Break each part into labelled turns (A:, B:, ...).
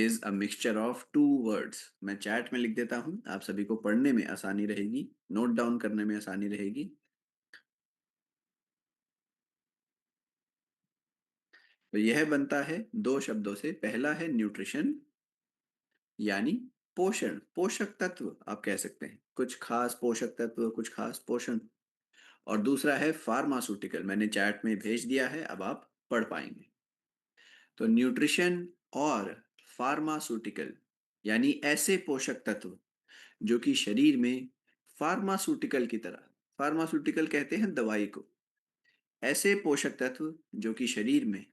A: Is a mixture of two words. मैं chat में लिख देता हूं, आप सभी को पढ़ने में आसानी रहेगी, नोट डाउन करने में आसानी रहेगी। तो यह बनता है दो शब्दों से। पहला है न्यूट्रिशन, यानी पोषण, पोषक तत्व आप कह सकते हैं, कुछ खास पोषक तत्व, कुछ खास पोषण। और दूसरा है फार्मास्यूटिकल, मैंने चैट में भेज दिया है, अब आप पढ़ पाएंगे। तो न्यूट्रिशन और फार्मास्यूटिकल यानी ऐसे पोषक तत्व जो कि शरीर में फार्मास्यूटिकल की तरह, फार्मास्यूटिकल कहते हैं दवाई को, ऐसे पोषक तत्व जो कि शरीर में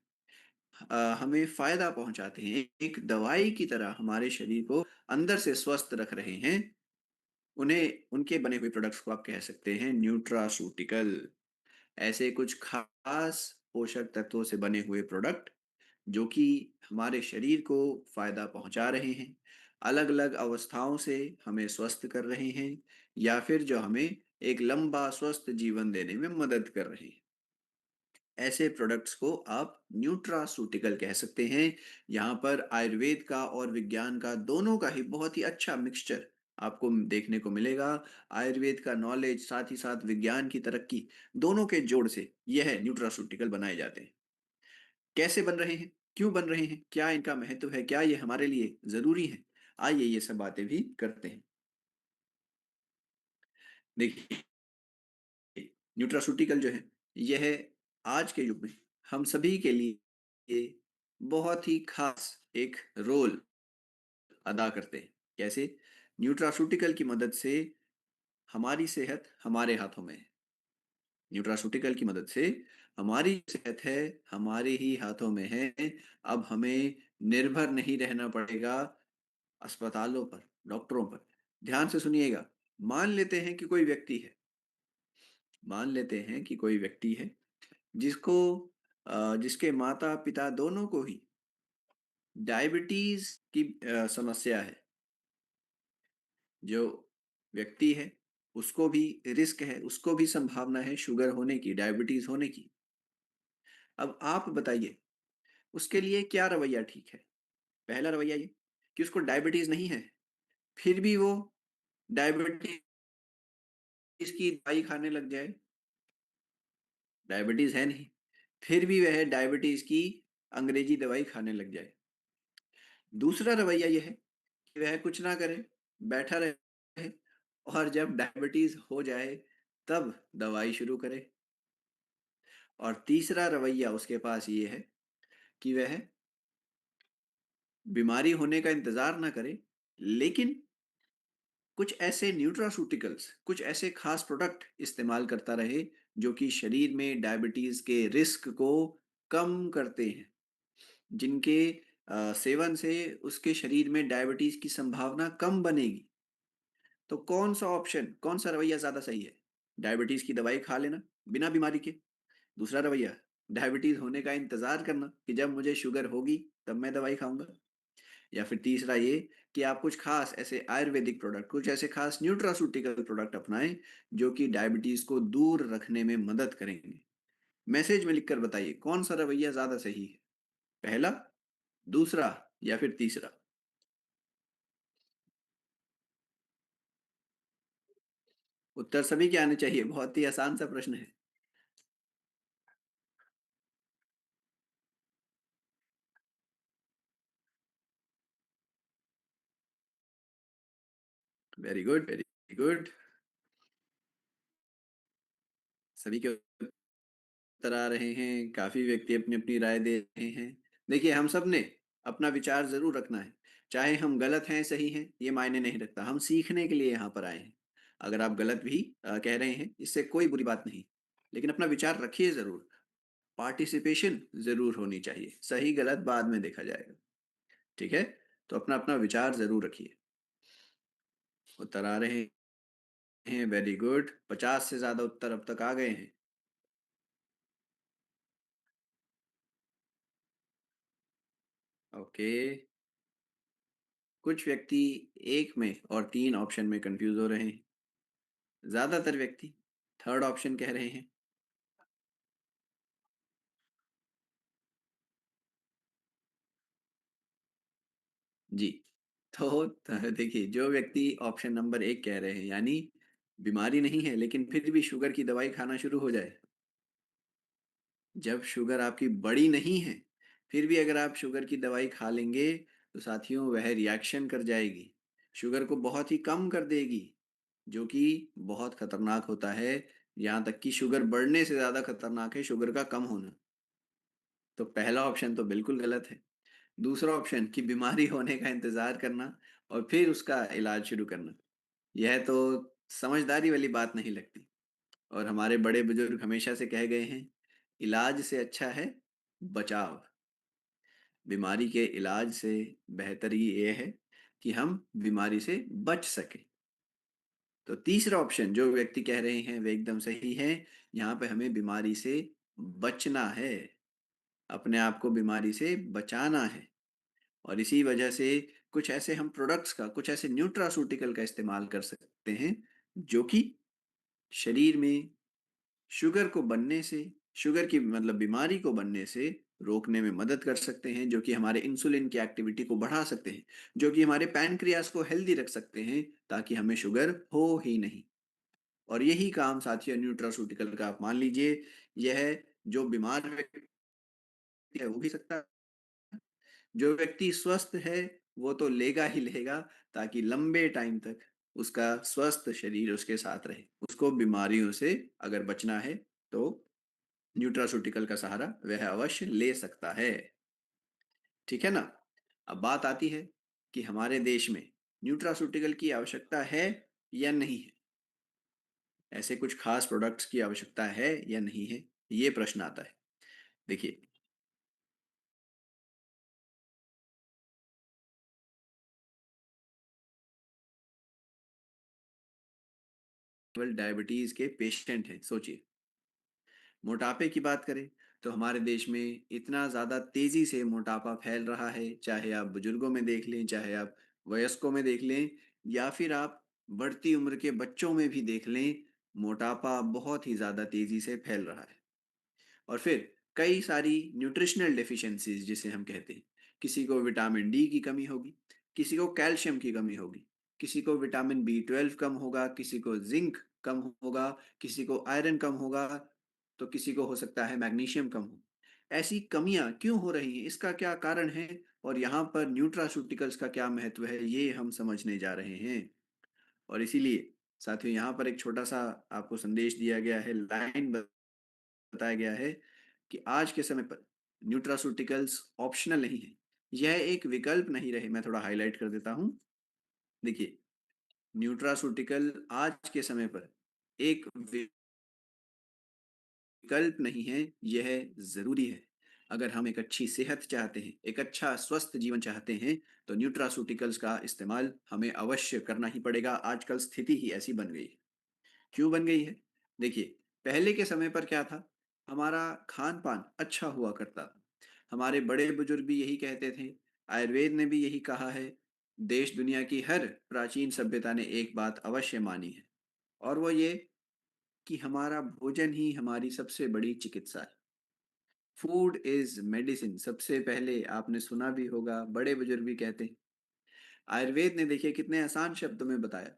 A: हमें फायदा पहुंचाते हैं, एक दवाई की तरह हमारे शरीर को अंदर से स्वस्थ रख रहे हैं, उन्हें, उनके बने हुए प्रोडक्ट्स को आप कह सकते हैं न्यूट्रासूटिकल। ऐसे कुछ खास पोषक तत्वों से बने हुए प्रोडक्ट जो कि हमारे शरीर को फायदा पहुंचा रहे हैं, अलग अलग अवस्थाओं से हमें स्वस्थ कर रहे हैं, या फिर जो हमें एक लंबा स्वस्थ जीवन देने में मदद कर रहे हैं, ऐसे प्रोडक्ट्स को आप न्यूट्रासूटिकल कह सकते हैं। यहाँ पर आयुर्वेद का और विज्ञान का दोनों का ही बहुत ही अच्छा मिक्सचर आपको देखने को मिलेगा। आयुर्वेद का नॉलेज साथ ही साथ विज्ञान की तरक्की, दोनों के जोड़ से यह न्यूट्रासूटिकल बनाए जाते हैं। कैसे बन रहे हैं, क्यों बन रहे हैं, क्या इनका महत्व है, क्या ये हमारे लिए जरूरी है, आइए ये सब बातें भी करते हैं। देखिए, न्यूट्रासूटिकल जो है, यह आज के युग में हम सभी के लिए बहुत ही खास एक रोल अदा करते हैं। कैसे? न्यूट्रासूटिकल की मदद से हमारी सेहत हमारे हाथों में है। न्यूट्रासूटिकल की मदद से हमारी सेहत है हमारे ही हाथों में है। अब हमें निर्भर नहीं रहना पड़ेगा अस्पतालों पर, डॉक्टरों पर। ध्यान से सुनिएगा। मान लेते हैं कि कोई व्यक्ति है, मान लेते हैं कि कोई व्यक्ति है जिसको जिसके माता पिता दोनों को ही डायबिटीज की समस्या है। जो व्यक्ति है उसको भी रिस्क है, उसको भी संभावना है शुगर होने की, डायबिटीज होने की। अब आप बताइए उसके लिए क्या रवैया ठीक है? पहला रवैया ये कि उसको डायबिटीज नहीं है, फिर भी वो डायबिटीज की दवाई खाने लग जाए। डायबिटीज है नहीं, फिर भी वह डायबिटीज की अंग्रेजी दवाई खाने लग जाए। दूसरा रवैया यह है कि वह कुछ ना करे, बैठा रहे, और जब डायबिटीज हो जाए तब दवाई शुरू करे। और तीसरा रवैया उसके पास ये है कि वह बीमारी होने का इंतजार ना करे, लेकिन कुछ ऐसे न्यूट्रासूटिकल्स, कुछ ऐसे खास प्रोडक्ट इस्तेमाल करता रहे जो कि शरीर में डायबिटीज के रिस्क को कम करते हैं, जिनके सेवन से उसके शरीर में डायबिटीज की संभावना कम बनेगी। तो कौन सा ऑप्शन, कौन सा रवैया ज्यादा सही है? डायबिटीज की दवाई खा लेना बिना बीमारी के। दूसरा रवैया, डायबिटीज होने का इंतजार करना कि जब मुझे शुगर होगी तब मैं दवाई खाऊंगा। या फिर तीसरा ये कि आप कुछ खास ऐसे आयुर्वेदिक प्रोडक्ट, कुछ ऐसे खास न्यूट्रासूटिकल प्रोडक्ट अपनाएं जो कि डायबिटीज को दूर रखने में मदद करेंगे। मैसेज में लिखकर बताइए कौन सा रवैया ज्यादा सही है, पहला, दूसरा, या फिर तीसरा। उत्तर सभी के आने चाहिए, बहुत ही आसान सा प्रश्न है। Very good, very good. सभी के उत्तर आ रहे हैं, काफी व्यक्ति अपनी अपनी राय दे रहे हैं। देखिए, हम सब ने अपना विचार जरूर रखना है, चाहे हम गलत हैं सही हैं ये मायने नहीं रखता, हम सीखने के लिए यहाँ पर आए हैं। अगर आप गलत भी कह रहे हैं इससे कोई बुरी बात नहीं, लेकिन अपना विचार रखिए जरूर। पार्टिसिपेशन जरूर होनी चाहिए, सही गलत बाद में देखा जाएगा। ठीक है? तो अपना अपना विचार जरूर रखिए। उत्तर आ रहे हैं, वेरी गुड, 50 से ज्यादा उत्तर अब तक आ गए हैं। ओके। कुछ व्यक्ति एक में और तीन ऑप्शन में कंफ्यूज हो रहे हैं। ज्यादातर व्यक्ति थर्ड ऑप्शन कह रहे हैं। जी। देखिए, जो व्यक्ति ऑप्शन नंबर 1 कह रहे हैं, यानी बीमारी नहीं है लेकिन फिर भी शुगर की दवाई खाना शुरू हो जाए। जब शुगर आपकी बड़ी नहीं है, फिर भी अगर आप शुगर की दवाई खा लेंगे, तो साथियों वह रिएक्शन कर जाएगी। शुगर को बहुत ही कम कर देगी, जो कि बहुत खतरनाक होता है। यहाँ तक कि शुगर बढ़ने से ज़्यादा खतरनाक है शुगर का कम होना। तो पहला ऑप्शन तो बिल्कुल गलत है। दूसरा ऑप्शन कि बीमारी होने का इंतज़ार करना और फिर उसका इलाज शुरू करना, यह तो समझदारी वाली बात नहीं लगती। और हमारे बड़े बुजुर्ग हमेशा से कह गए हैं, इलाज से अच्छा है बचाव। बीमारी के इलाज से बेहतर ये है कि हम बीमारी से बच सकें। तो तीसरा ऑप्शन जो व्यक्ति कह रहे हैं वे एकदम सही है। यहाँ पे हमें बीमारी से बचना है, अपने आप को बीमारी से बचाना है। और इसी वजह से कुछ ऐसे हम प्रोडक्ट्स का, कुछ ऐसे न्यूट्रासूटिकल का इस्तेमाल कर सकते हैं, जो कि शरीर में शुगर को बनने से, शुगर की मतलब बीमारी को बनने से रोकने में मदद कर सकते हैं, जो कि हमारे इंसुलिन की एक्टिविटी को बढ़ा सकते हैं, जो कि हमारे पैनक्रियास को हेल्दी रख सकते हैं, ताकि हमें शुगर हो ही नहीं। और यही काम साथियों न्यूट्रासूटिकल का, आप मान लीजिए, यह जो बीमार व्यक्ति है वो भी सकता है, जो व्यक्ति स्वस्थ है वो तो लेगा ही लेगा, ताकि लंबे टाइम तक उसका स्वस्थ शरीर उसके साथ रहे। उसको बीमारियों से अगर बचना है तो न्यूट्रासूटिकल का सहारा वह अवश्य ले सकता है। ठीक है ना? अब बात आती है कि हमारे देश में न्यूट्रासूटिकल की आवश्यकता है या नहीं है। ऐसे कुछ खास प्रोडक्ट्स की आवश्यकता है या नहीं है, ये प्रश्न आता है। देखिए, केवल डायबिटीज के पेशेंट हैं, सोचिए। मोटापे की बात करें तो हमारे देश में इतना ज़्यादा तेज़ी से मोटापा फैल रहा है, चाहे आप बुजुर्गों में देख लें, चाहे आप वयस्कों में देख लें, या फिर आप बढ़ती उम्र के बच्चों में भी देख लें, मोटापा बहुत ही ज़्यादा तेज़ी से फैल रहा है। और फिर कई सारी न्यूट्रिशनल डेफिशिएंसीज जिसे हम कहते हैं, किसी को विटामिन डी की कमी होगी, किसी को कैल्शियम की कमी होगी, किसी को विटामिन बी 12 कम होगा, किसी को जिंक कम होगा, किसी को आयरन कम होगा, तो किसी को हो सकता है मैग्नीशियम कम हो। ऐसी कमियां क्यों हो रही हैं, इसका क्या कारण है, और यहाँ पर न्यूट्रास्यूटिकल्स का क्या महत्व है, ये हम समझने जा रहे हैं। और इसीलिए साथियों, यहाँ पर एक छोटा सा आपको संदेश दिया गया है, लाइन बताया गया है कि आज के समय पर न्यूट्रासूटिकल्स ऑप्शनल नहीं है, यह एक विकल्प नहीं रहे। मैं थोड़ा हाईलाइट कर देता हूं। देखिए, न्यूट्रासूटिकल आज के समय पर एक विकल्प नहीं है, यह जरूरी है। अगर हम एक अच्छी सेहत चाहते हैं, एक अच्छा स्वस्थ जीवन चाहते हैं, तो न्यूट्रासूटिकल्स का इस्तेमाल हमें अवश्य करना ही पड़ेगा। आजकल स्थिति ही ऐसी बन गई है। क्यों बन गई है? देखिए, पहले के समय पर क्या था, हमारा खान पान अच्छा हुआ करता था। हमारे बड़े बुजुर्ग भी यही कहते थे, आयुर्वेद ने भी यही कहा है। देश दुनिया की हर प्राचीन सभ्यता ने एक बात अवश्य मानी है, और वो ये कि हमारा भोजन ही हमारी सबसे बड़ी चिकित्सा है। फूड इज मेडिसिन, सबसे पहले आपने सुना भी होगा, बड़े बुजुर्ग भी कहते हैं। आयुर्वेद ने देखिए कितने आसान शब्दों में बताया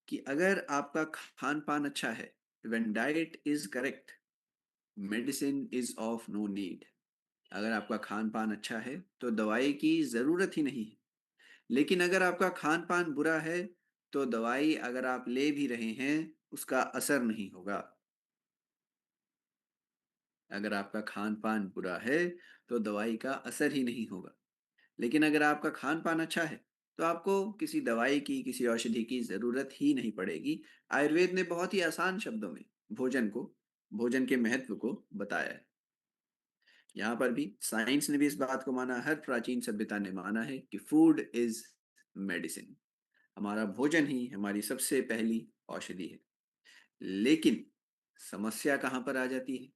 A: कि अगर आपका खान पान अच्छा है, when diet is correct, medicine is of no need. अगर आपका खान पान अच्छा है तो दवाई की जरूरत ही नहीं है। लेकिन अगर आपका खान पान बुरा है, तो दवाई अगर आप ले भी रहे हैं, उसका असर नहीं होगा। अगर आपका खान पान बुरा है, तो दवाई का असर ही नहीं होगा। लेकिन अगर आपका खान पान अच्छा है, तो आपको किसी दवाई की, किसी औषधि की जरूरत ही नहीं पड़ेगी। आयुर्वेद ने बहुत ही आसान शब्दों में भोजन को, भोजन के महत्व को बताया है। यहाँ पर भी साइंस ने भी इस बात को माना, हर प्राचीन सभ्यता ने माना है कि फूड इज मेडिसिन। हमारा भोजन ही हमारी सबसे पहली औषधि है। लेकिन समस्या कहाँ पर आ जाती है?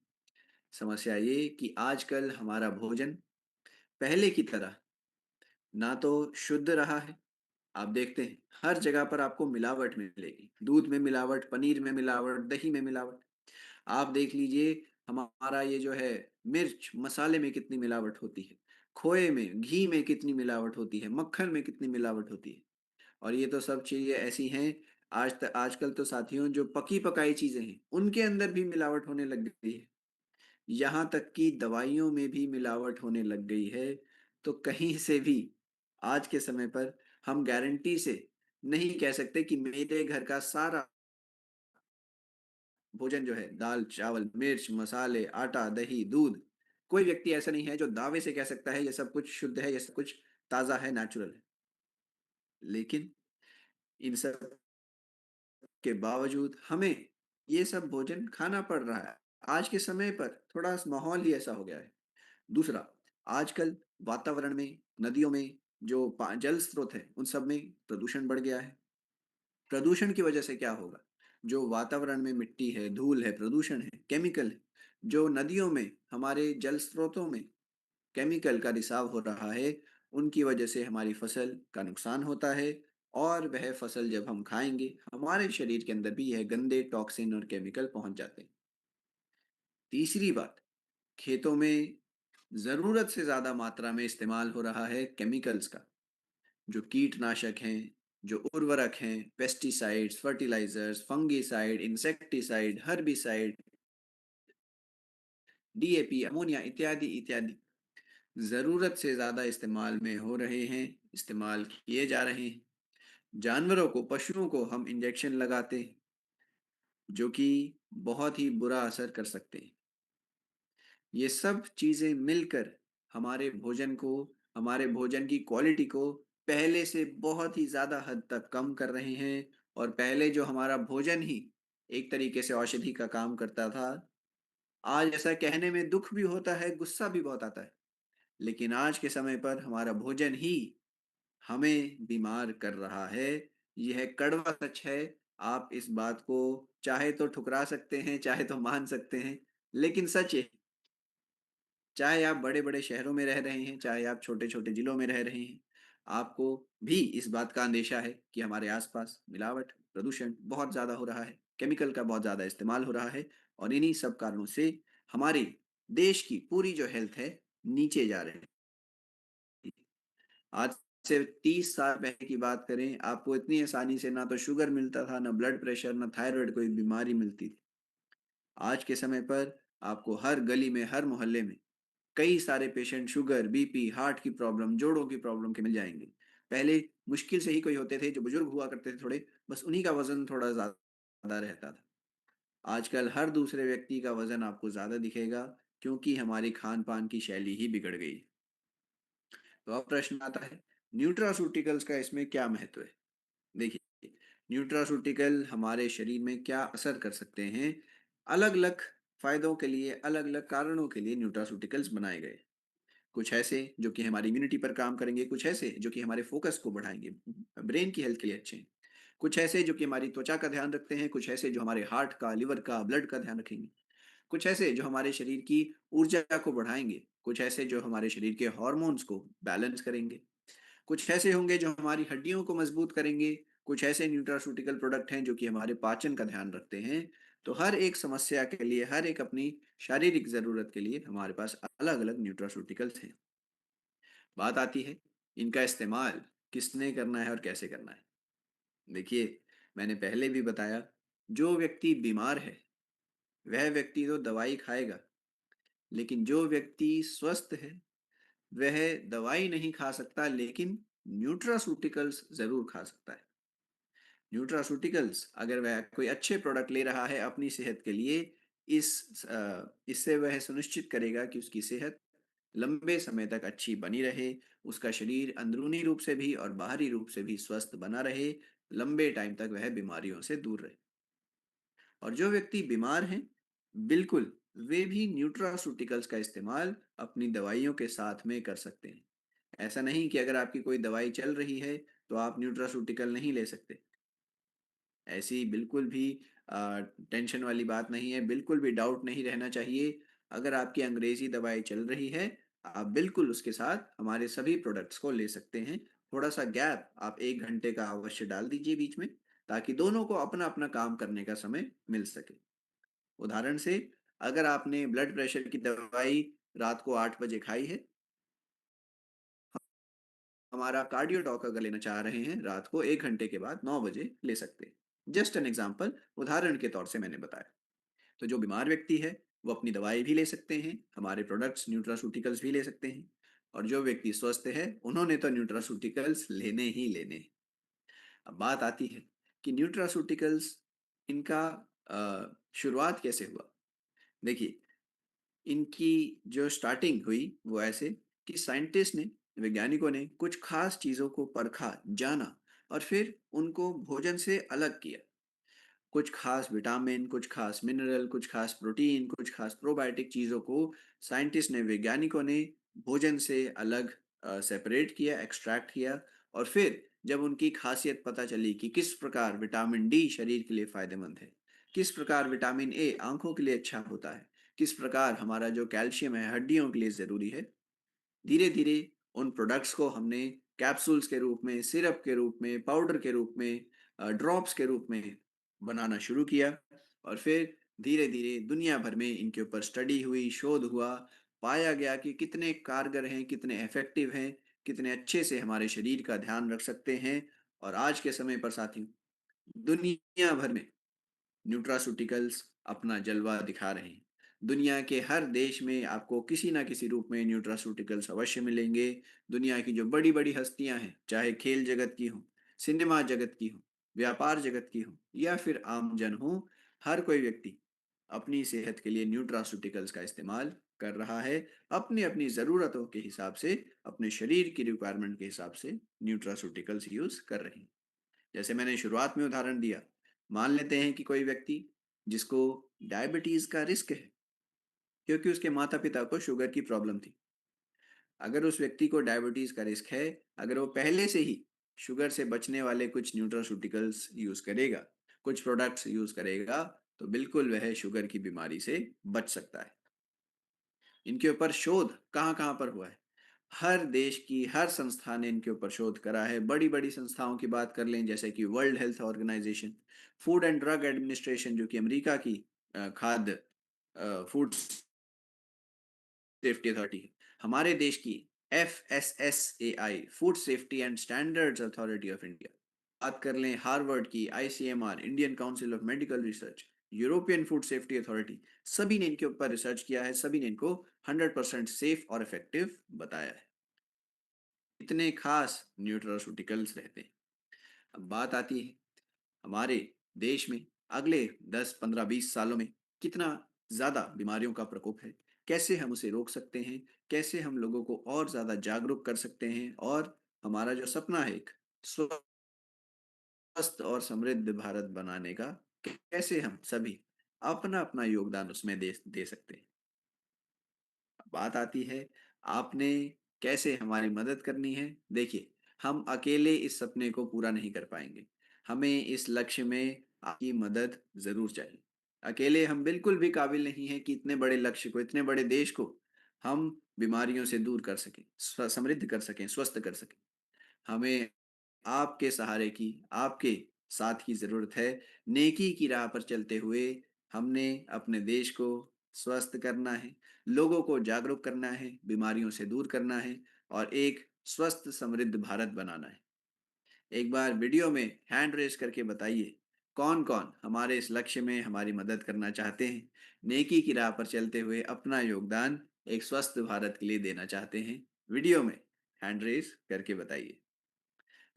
A: समस्या ये कि आजकल हमारा भोजन पहले की तरह ना तो शुद्ध रहा है। आप देखते हैं हर जगह पर आपको मिलावट मिलेगी, दूध में मिलावट, पनीर में मिलावट, दही में मिलावट। आप देख लीजिए, हमारा ये जो है मिर्च मसाले में कितनी मिलावट होती है। खोए में, घी में कितनी मिलावट होती है, मक्खन में कितनी मिलावट होती है। और ये तो सब चीज़ें ऐसी हैं, आजकल तो साथियों जो पकी पकाई चीज़ें हैं, उनके अंदर भी मिलावट होने लग गई है। यहाँ तक कि दवाइयों में भी मिलावट होने लग गई है। तो कहीं से भी आज के समय पर हम गारंटी से नहीं कह सकते कि मेरे घर का सारा भोजन जो है, दाल, चावल, मिर्च, मसाले, आटा, दही, दूध, कोई व्यक्ति ऐसा नहीं है जो दावे से कह सकता है ये सब कुछ शुद्ध है, ये सब कुछ ताज़ा है, नेचुरल है। लेकिन इन सब के बावजूद हमें ये सब भोजन खाना पड़ रहा है। आज के समय पर थोड़ा माहौल ही ऐसा हो गया है। दूसरा, आजकल वातावरण में, नदियों में जो जल स्रोत है, उन सब में प्रदूषण बढ़ गया है। प्रदूषण की वजह से क्या होगा? जो वातावरण में मिट्टी है, धूल है, प्रदूषण है, केमिकल है, जो नदियों में, हमारे जल स्रोतों में केमिकल का रिसाव हो रहा है, उनकी वजह से हमारी फसल का नुकसान होता है। और वह फसल जब हम खाएंगे, हमारे शरीर के अंदर भी यह गंदे टॉक्सिन और केमिकल पहुंच जाते हैं। तीसरी बात, खेतों में जरूरत से ज्यादा मात्रा में इस्तेमाल हो रहा है केमिकल्स का। जो कीटनाशक हैं, जो उर्वरक हैं, pesticides, fertilizers, fungicide, insecticide, herbicide, DAP, ammonia इत्यादि इत्यादि जरूरत से ज्यादा इस्तेमाल में हो रहे हैं, इस्तेमाल किए जा रहे हैं। जानवरों को, पशुओं को हम इंजेक्शन लगाते हैं, जो कि बहुत ही बुरा असर कर सकते हैं। ये सब चीजें मिलकर हमारे भोजन को, हमारे भोजन की क्वालिटी को पहले से बहुत ही ज्यादा हद तक कम कर रहे हैं। और पहले जो हमारा भोजन ही एक तरीके से औषधि का काम करता था, आज ऐसा कहने में दुख भी होता है, गुस्सा भी बहुत आता है, लेकिन आज के समय पर हमारा भोजन ही हमें बीमार कर रहा है। यह कड़वा सच है। आप इस बात को चाहे तो ठुकरा सकते हैं, चाहे तो मान सकते हैं, लेकिन सच है। चाहे आप बड़े बड़े शहरों में रह रहे हैं, चाहे आप छोटे छोटे जिलों में रह रहे हैं, आपको भी इस बात का अंदेशा है कि हमारे आसपास मिलावट, प्रदूषण बहुत ज्यादा हो रहा है, केमिकल का बहुत ज्यादा इस्तेमाल हो रहा है। और इन्हीं सब कारणों से हमारे देश की पूरी जो हेल्थ है, नीचे जा रहे हैं। आज से 30 साल पहले की बात करें, आपको इतनी आसानी से ना तो शुगर मिलता था, ना ब्लड प्रेशर, ना थायराइड, कोई बीमारी मिलती थी। आज के समय पर आपको हर गली में, हर मोहल्ले में कई सारे पेशेंट शुगर, बीपी, हार्ट की प्रॉब्लम, जोड़ों की प्रॉब्लम के मिल जाएंगे। पहले मुश्किल से ही कोई होते थे, जो बुजुर्ग हुआ करते थे थोड़े, बस उन्हीं का वजन थोड़ा ज्यादा रहता था। आजकल हर दूसरे व्यक्ति का वजन आपको ज्यादा दिखेगा, क्योंकि हमारी खान पान की शैली ही बिगड़ गई। तो अब प्रश्न आता है, न्यूट्रासूटिकल्स का इसमें क्या महत्व है? देखिए, न्यूट्रासूटिकल हमारे शरीर में क्या असर कर सकते हैं? अलग अलग फायदों के लिए, अलग अलग कारणों के लिए न्यूट्रासूटिकल्स बनाए गए। कुछ ऐसे जो कि हमारी इम्यूनिटी पर काम करेंगे, कुछ ऐसे जो कि हमारे फोकस को बढ़ाएंगे, ब्रेन की हेल्थ के लिए अच्छे हैं। कुछ ऐसे जो कि हमारी त्वचा का ध्यान रखते हैं, कुछ ऐसे जो हमारे हार्ट का, लिवर का, ब्लड का ध्यान रखेंगे। कुछ ऐसे जो हमारे शरीर की ऊर्जा को बढ़ाएंगे, कुछ ऐसे जो हमारे शरीर के हॉर्मोन्स को बैलेंस करेंगे। कुछ ऐसे होंगे जो हमारी हड्डियों को मजबूत करेंगे। कुछ ऐसे न्यूट्रास्यूटिकल प्रोडक्ट हैं जो कि हमारे पाचन का ध्यान रखते हैं। तो हर एक समस्या के लिए, हर एक अपनी शारीरिक जरूरत के लिए हमारे पास अलग अलग न्यूट्रास्यूटिकल्स हैं। बात आती है, इनका इस्तेमाल किसने करना है और कैसे करना है? देखिए, मैंने पहले भी बताया, जो व्यक्ति बीमार है वह व्यक्ति तो दवाई खाएगा, लेकिन जो व्यक्ति स्वस्थ है वह दवाई नहीं खा सकता, लेकिन न्यूट्रासूटिकल्स जरूर खा सकता है। न्यूट्रासूटिकल्स, अगर वह कोई अच्छे प्रोडक्ट ले रहा है अपनी सेहत के लिए, इससे वह सुनिश्चित करेगा कि उसकी सेहत लंबे समय तक अच्छी बनी रहे, उसका शरीर अंदरूनी रूप से भी और बाहरी रूप से भी स्वस्थ बना रहे, लंबे टाइम तक वह बीमारियों से दूर रहे। और जो व्यक्ति बीमार हैं, बिल्कुल, वे भी न्यूट्रासूटिकल्स का इस्तेमाल अपनी दवाइयों के साथ में कर सकते हैं। ऐसा नहीं कि अगर आपकी कोई दवाई चल रही है तो आप न्यूट्रासूटिकल नहीं ले सकते। ऐसी बिल्कुल भी टेंशन वाली बात नहीं है, बिल्कुल भी डाउट नहीं रहना चाहिए। अगर आपकी अंग्रेजी दवाई चल रही है, आप बिल्कुल उसके साथ हमारे सभी प्रोडक्ट्स को ले सकते हैं। थोड़ा सा गैप आप 1 घंटे का अवश्य डाल दीजिए बीच में, ताकि दोनों को अपना अपना काम करने का समय मिल सके। उदाहरण से, अगर आपने ब्लड प्रेशर की दवाई रात को 8 बजे खाई है, हमारा कार्डियो टॉक अगर लेना चाह रहे हैं रात को 1 घंटे के बाद 9 बजे ले सकते हैं। जस्ट एन एग्जांपल, उदाहरण के तौर से मैंने बताया। तो जो बीमार व्यक्ति है वो अपनी दवाई भी ले सकते हैं, हमारे प्रोडक्ट्स न्यूट्रास्यूटिकल्स भी ले सकते हैं। और जो व्यक्ति स्वस्थ है उन्होंने तो न्यूट्रास्यूटिकल्स लेने ही लेने हैं। अब बात आती है कि न्यूट्रास्यूटिकल्स इनका शुरुआत कैसे हुआ। देखिए, इनकी जो स्टार्टिंग हुई वो ऐसे कि साइंटिस्ट ने, वैज्ञानिकों ने कुछ खास चीज़ों को परखा, जाना और फिर उनको भोजन से अलग किया। कुछ खास विटामिन, कुछ खास मिनरल, कुछ खास प्रोटीन, कुछ खास प्रोबायोटिक चीज़ों को साइंटिस्ट ने, वैज्ञानिकों ने भोजन से अलग सेपरेट किया, एक्सट्रैक्ट किया। और फिर जब उनकी खासियत पता चली कि किस प्रकार विटामिन डी शरीर के लिए फायदेमंद है, किस प्रकार विटामिन ए आंखों के लिए अच्छा होता है, किस प्रकार हमारा जो कैल्शियम है हड्डियों के लिए ज़रूरी है, धीरे धीरे उन प्रोडक्ट्स को हमने कैप्सूल्स के रूप में, सिरप के रूप में, पाउडर के रूप में, ड्रॉप्स के रूप में बनाना शुरू किया। और फिर धीरे धीरे दुनिया भर में इनके ऊपर स्टडी हुई, शोध हुआ, पाया गया कि कितने कारगर हैं, कितने इफेक्टिव हैं, कितने अच्छे से हमारे शरीर का ध्यान रख सकते हैं। और आज के समय पर साथियों, दुनिया भर में न्यूट्रास्यूटिकल्स अपना जलवा दिखा रहे हैं। दुनिया के हर देश में आपको किसी ना किसी रूप में न्यूट्रास्यूटिकल्स अवश्य मिलेंगे। दुनिया की जो बड़ी-बड़ी हस्तियां हैं, चाहे खेल जगत की हों, सिनेमा जगत की हों, व्यापार जगत की हों या फिर आम जन हों, हर कोई व्यक्ति अपनी सेहत के लिए न्यूट्रास्यूटिकल्स का इस्तेमाल कर रहा है। अपनी-अपनी ज़रूरतों के हिसाब से, अपने शरीर की रिक्वायरमेंट के हिसाब से न्यूट्रास्यूटिकल्स यूज़ कर रहे हैं। जैसे मैंने शुरुआत में उदाहरण दिया, मान लेते हैं कि कोई व्यक्ति जिसको डायबिटीज का रिस्क है क्योंकि उसके माता पिता को शुगर की प्रॉब्लम थी। अगर उस व्यक्ति को डायबिटीज का रिस्क है, अगर वो पहले से ही शुगर से बचने वाले कुछ न्यूट्रास्यूटिकल्स यूज करेगा, कुछ प्रोडक्ट्स यूज करेगा, तो बिल्कुल वह शुगर की बीमारी से बच सकता है। इनके ऊपर शोध कहाँ कहाँ पर हुआ है। हर देश की हर संस्था ने इनके ऊपर शोध करा है। बड़ी बड़ी संस्थाओं की बात कर लें, जैसे कि World Health Organization, Food and Drug Administration जो कि अमेरिका की खाद्य फूड सेफ्टी अथॉरिटी है, हमारे देश की FSSAI, food safety and standards authority of India, बात कर लें हार्वर्ड की ICMR, Indian council of medical research, European food safety authority, सभी ने इनके ऊपर रिसर्च किया है। सभी ने इनको 100% सेफ और इफेक्टिव बताया है। इतने खास न्यूट्रास्यूटिकल्स रहते हैं। अब बात आती है हमारे देश में अगले 10, 15, 20 सालों में कितना ज़्यादा बीमारियों का प्रकोप है, कैसे हम उसे रोक सकते हैं, कैसे हम लोगों को और ज़्यादा जागरूक कर सकते हैं और हमारा जो सपना है एक स्वस्थ और समृद्ध भारत बनाने का, कैसे हम सभी अपना अपना योगदान उसमें दे सकते हैं। बात आती है आपने कैसे हमारी मदद करनी है। देखिए, हम अकेले इस सपने को पूरा नहीं कर पाएंगे। हमें इस लक्ष्य में आपकी मदद जरूर चाहिए। अकेले हम बिल्कुल भी काबिल नहीं हैं कि इतने बड़े लक्ष्य को, इतने बड़े देश को हम बीमारियों से दूर कर सकें, समृद्ध कर सकें, स्वस्थ कर सकें। हमें आपके सहारे की, आपके साथ की ज़रूरत है। नेकी की राह पर चलते हुए हमने अपने देश को स्वस्थ करना है, लोगों को जागरूक करना है, बीमारियों से दूर करना है और एक स्वस्थ समृद्ध भारत बनाना है। एक बार वीडियो में हैंड रेज़ करके बताइए, कौन-कौन हमारे इस लक्ष्य में हमारी मदद करना चाहते हैं, नेकी की राह पर चलते हुए अपना योगदान एक स्वस्थ भारत के लिए देना चाहते हैं। वीडियो में हैंड रेज़ करके बताइए।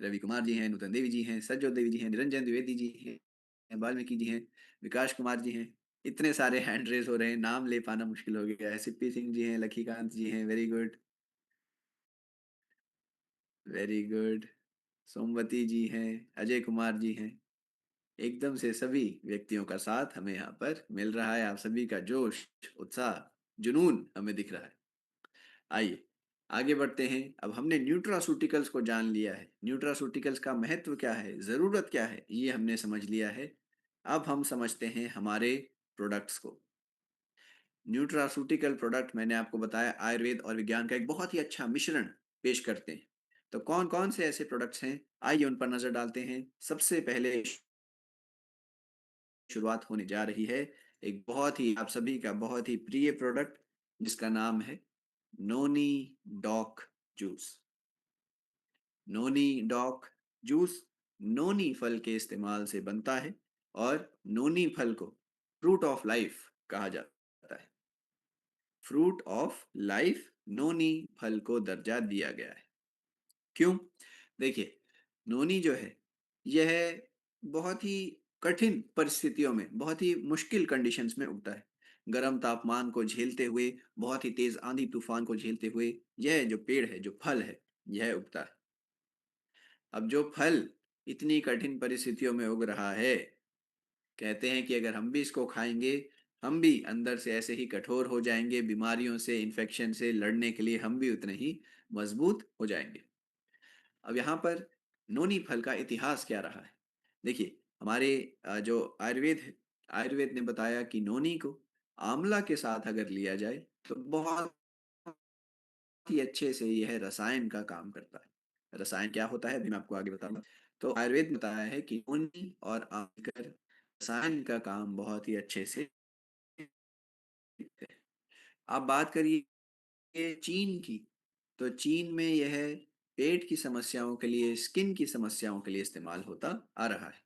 A: रवि कुमार जी हैं, नूतन देवी जी हैं, सज्जोत देवी जी हैं, निरंजन द्विवेदी जी हैं, वाल्मीकि जी हैं, विकास कुमार जी हैं। इतने सारे हैंड रेज़ हो रहे हैं, नाम ले पाना मुश्किल हो गया है। सिप्पी सिंह जी हैं, लखीकांत जी हैं, वेरी गुड, वेरी गुड। सोमवती जी हैं, अजय कुमार जी हैं। एकदम से सभी व्यक्तियों का साथ हमें यहाँ पर मिल रहा है। आप सभी का जोश, उत्साह, जुनून हमें दिख रहा है। आइए आगे बढ़ते हैं। अब हमने न्यूट्रास्यूटिकल्स को जान लिया है, न्यूट्रास्यूटिकल्स का महत्व क्या है, ज़रूरत क्या है, ये हमने समझ लिया है। अब हम समझते हैं हमारे प्रोडक्ट्स को। न्यूट्रास्यूटिकल प्रोडक्ट, मैंने आपको बताया, आयुर्वेद और विज्ञान का एक बहुत ही अच्छा मिश्रण पेश करते हैं। तो कौन कौन से ऐसे प्रोडक्ट्स हैं, आइए उन पर नजर डालते हैं। सबसे पहले शुरुआत होने जा रही है एक बहुत ही आप सभी का बहुत ही प्रिय प्रोडक्ट, जिसका नाम है नोनी डॉक जूस। नोनी डॉक जूस नोनी फल के इस्तेमाल से बनता है और नोनी फल को फ्रूट ऑफ लाइफ कहा जाता है। फ्रूट ऑफ लाइफ नोनी फल को दर्जा दिया गया है। क्यों? देखिए, नोनी जो है यह बहुत ही कठिन परिस्थितियों में, बहुत ही मुश्किल कंडीशंस में उगता है। गर्म तापमान को झेलते हुए, बहुत ही तेज आंधी तूफान को झेलते हुए यह जो पेड़ है, जो फल है, यह उगता है। अब जो फल इतनी कठिन परिस्थितियों में उग रहा है, कहते हैं कि अगर हम भी इसको खाएंगे, हम भी अंदर से ऐसे ही कठोर हो जाएंगे, बीमारियों से, इन्फेक्शन से लड़ने के लिए हम भी उतने ही मजबूत हो जाएंगे। अब यहाँ पर नोनी फल का इतिहास क्या रहा है? देखिए, हमारे जो आयुर्वेद है, आयुर्वेद ने बताया कि नोनी को आंवला के साथ अगर लिया जाए तो बहुत ही अच्छे से यह रसायन का काम करता है। रसायन क्या होता है, अभी मैं आपको आगे बताऊंगा। तो आयुर्वेद ने बताया है कि नोनी और आंवला रसायन का काम बहुत ही अच्छे से करते हैं। आप बात करिए चीन की, तो चीन में यह पेट की समस्याओं के लिए, स्किन की समस्याओं के लिए इस्तेमाल होता आ रहा है।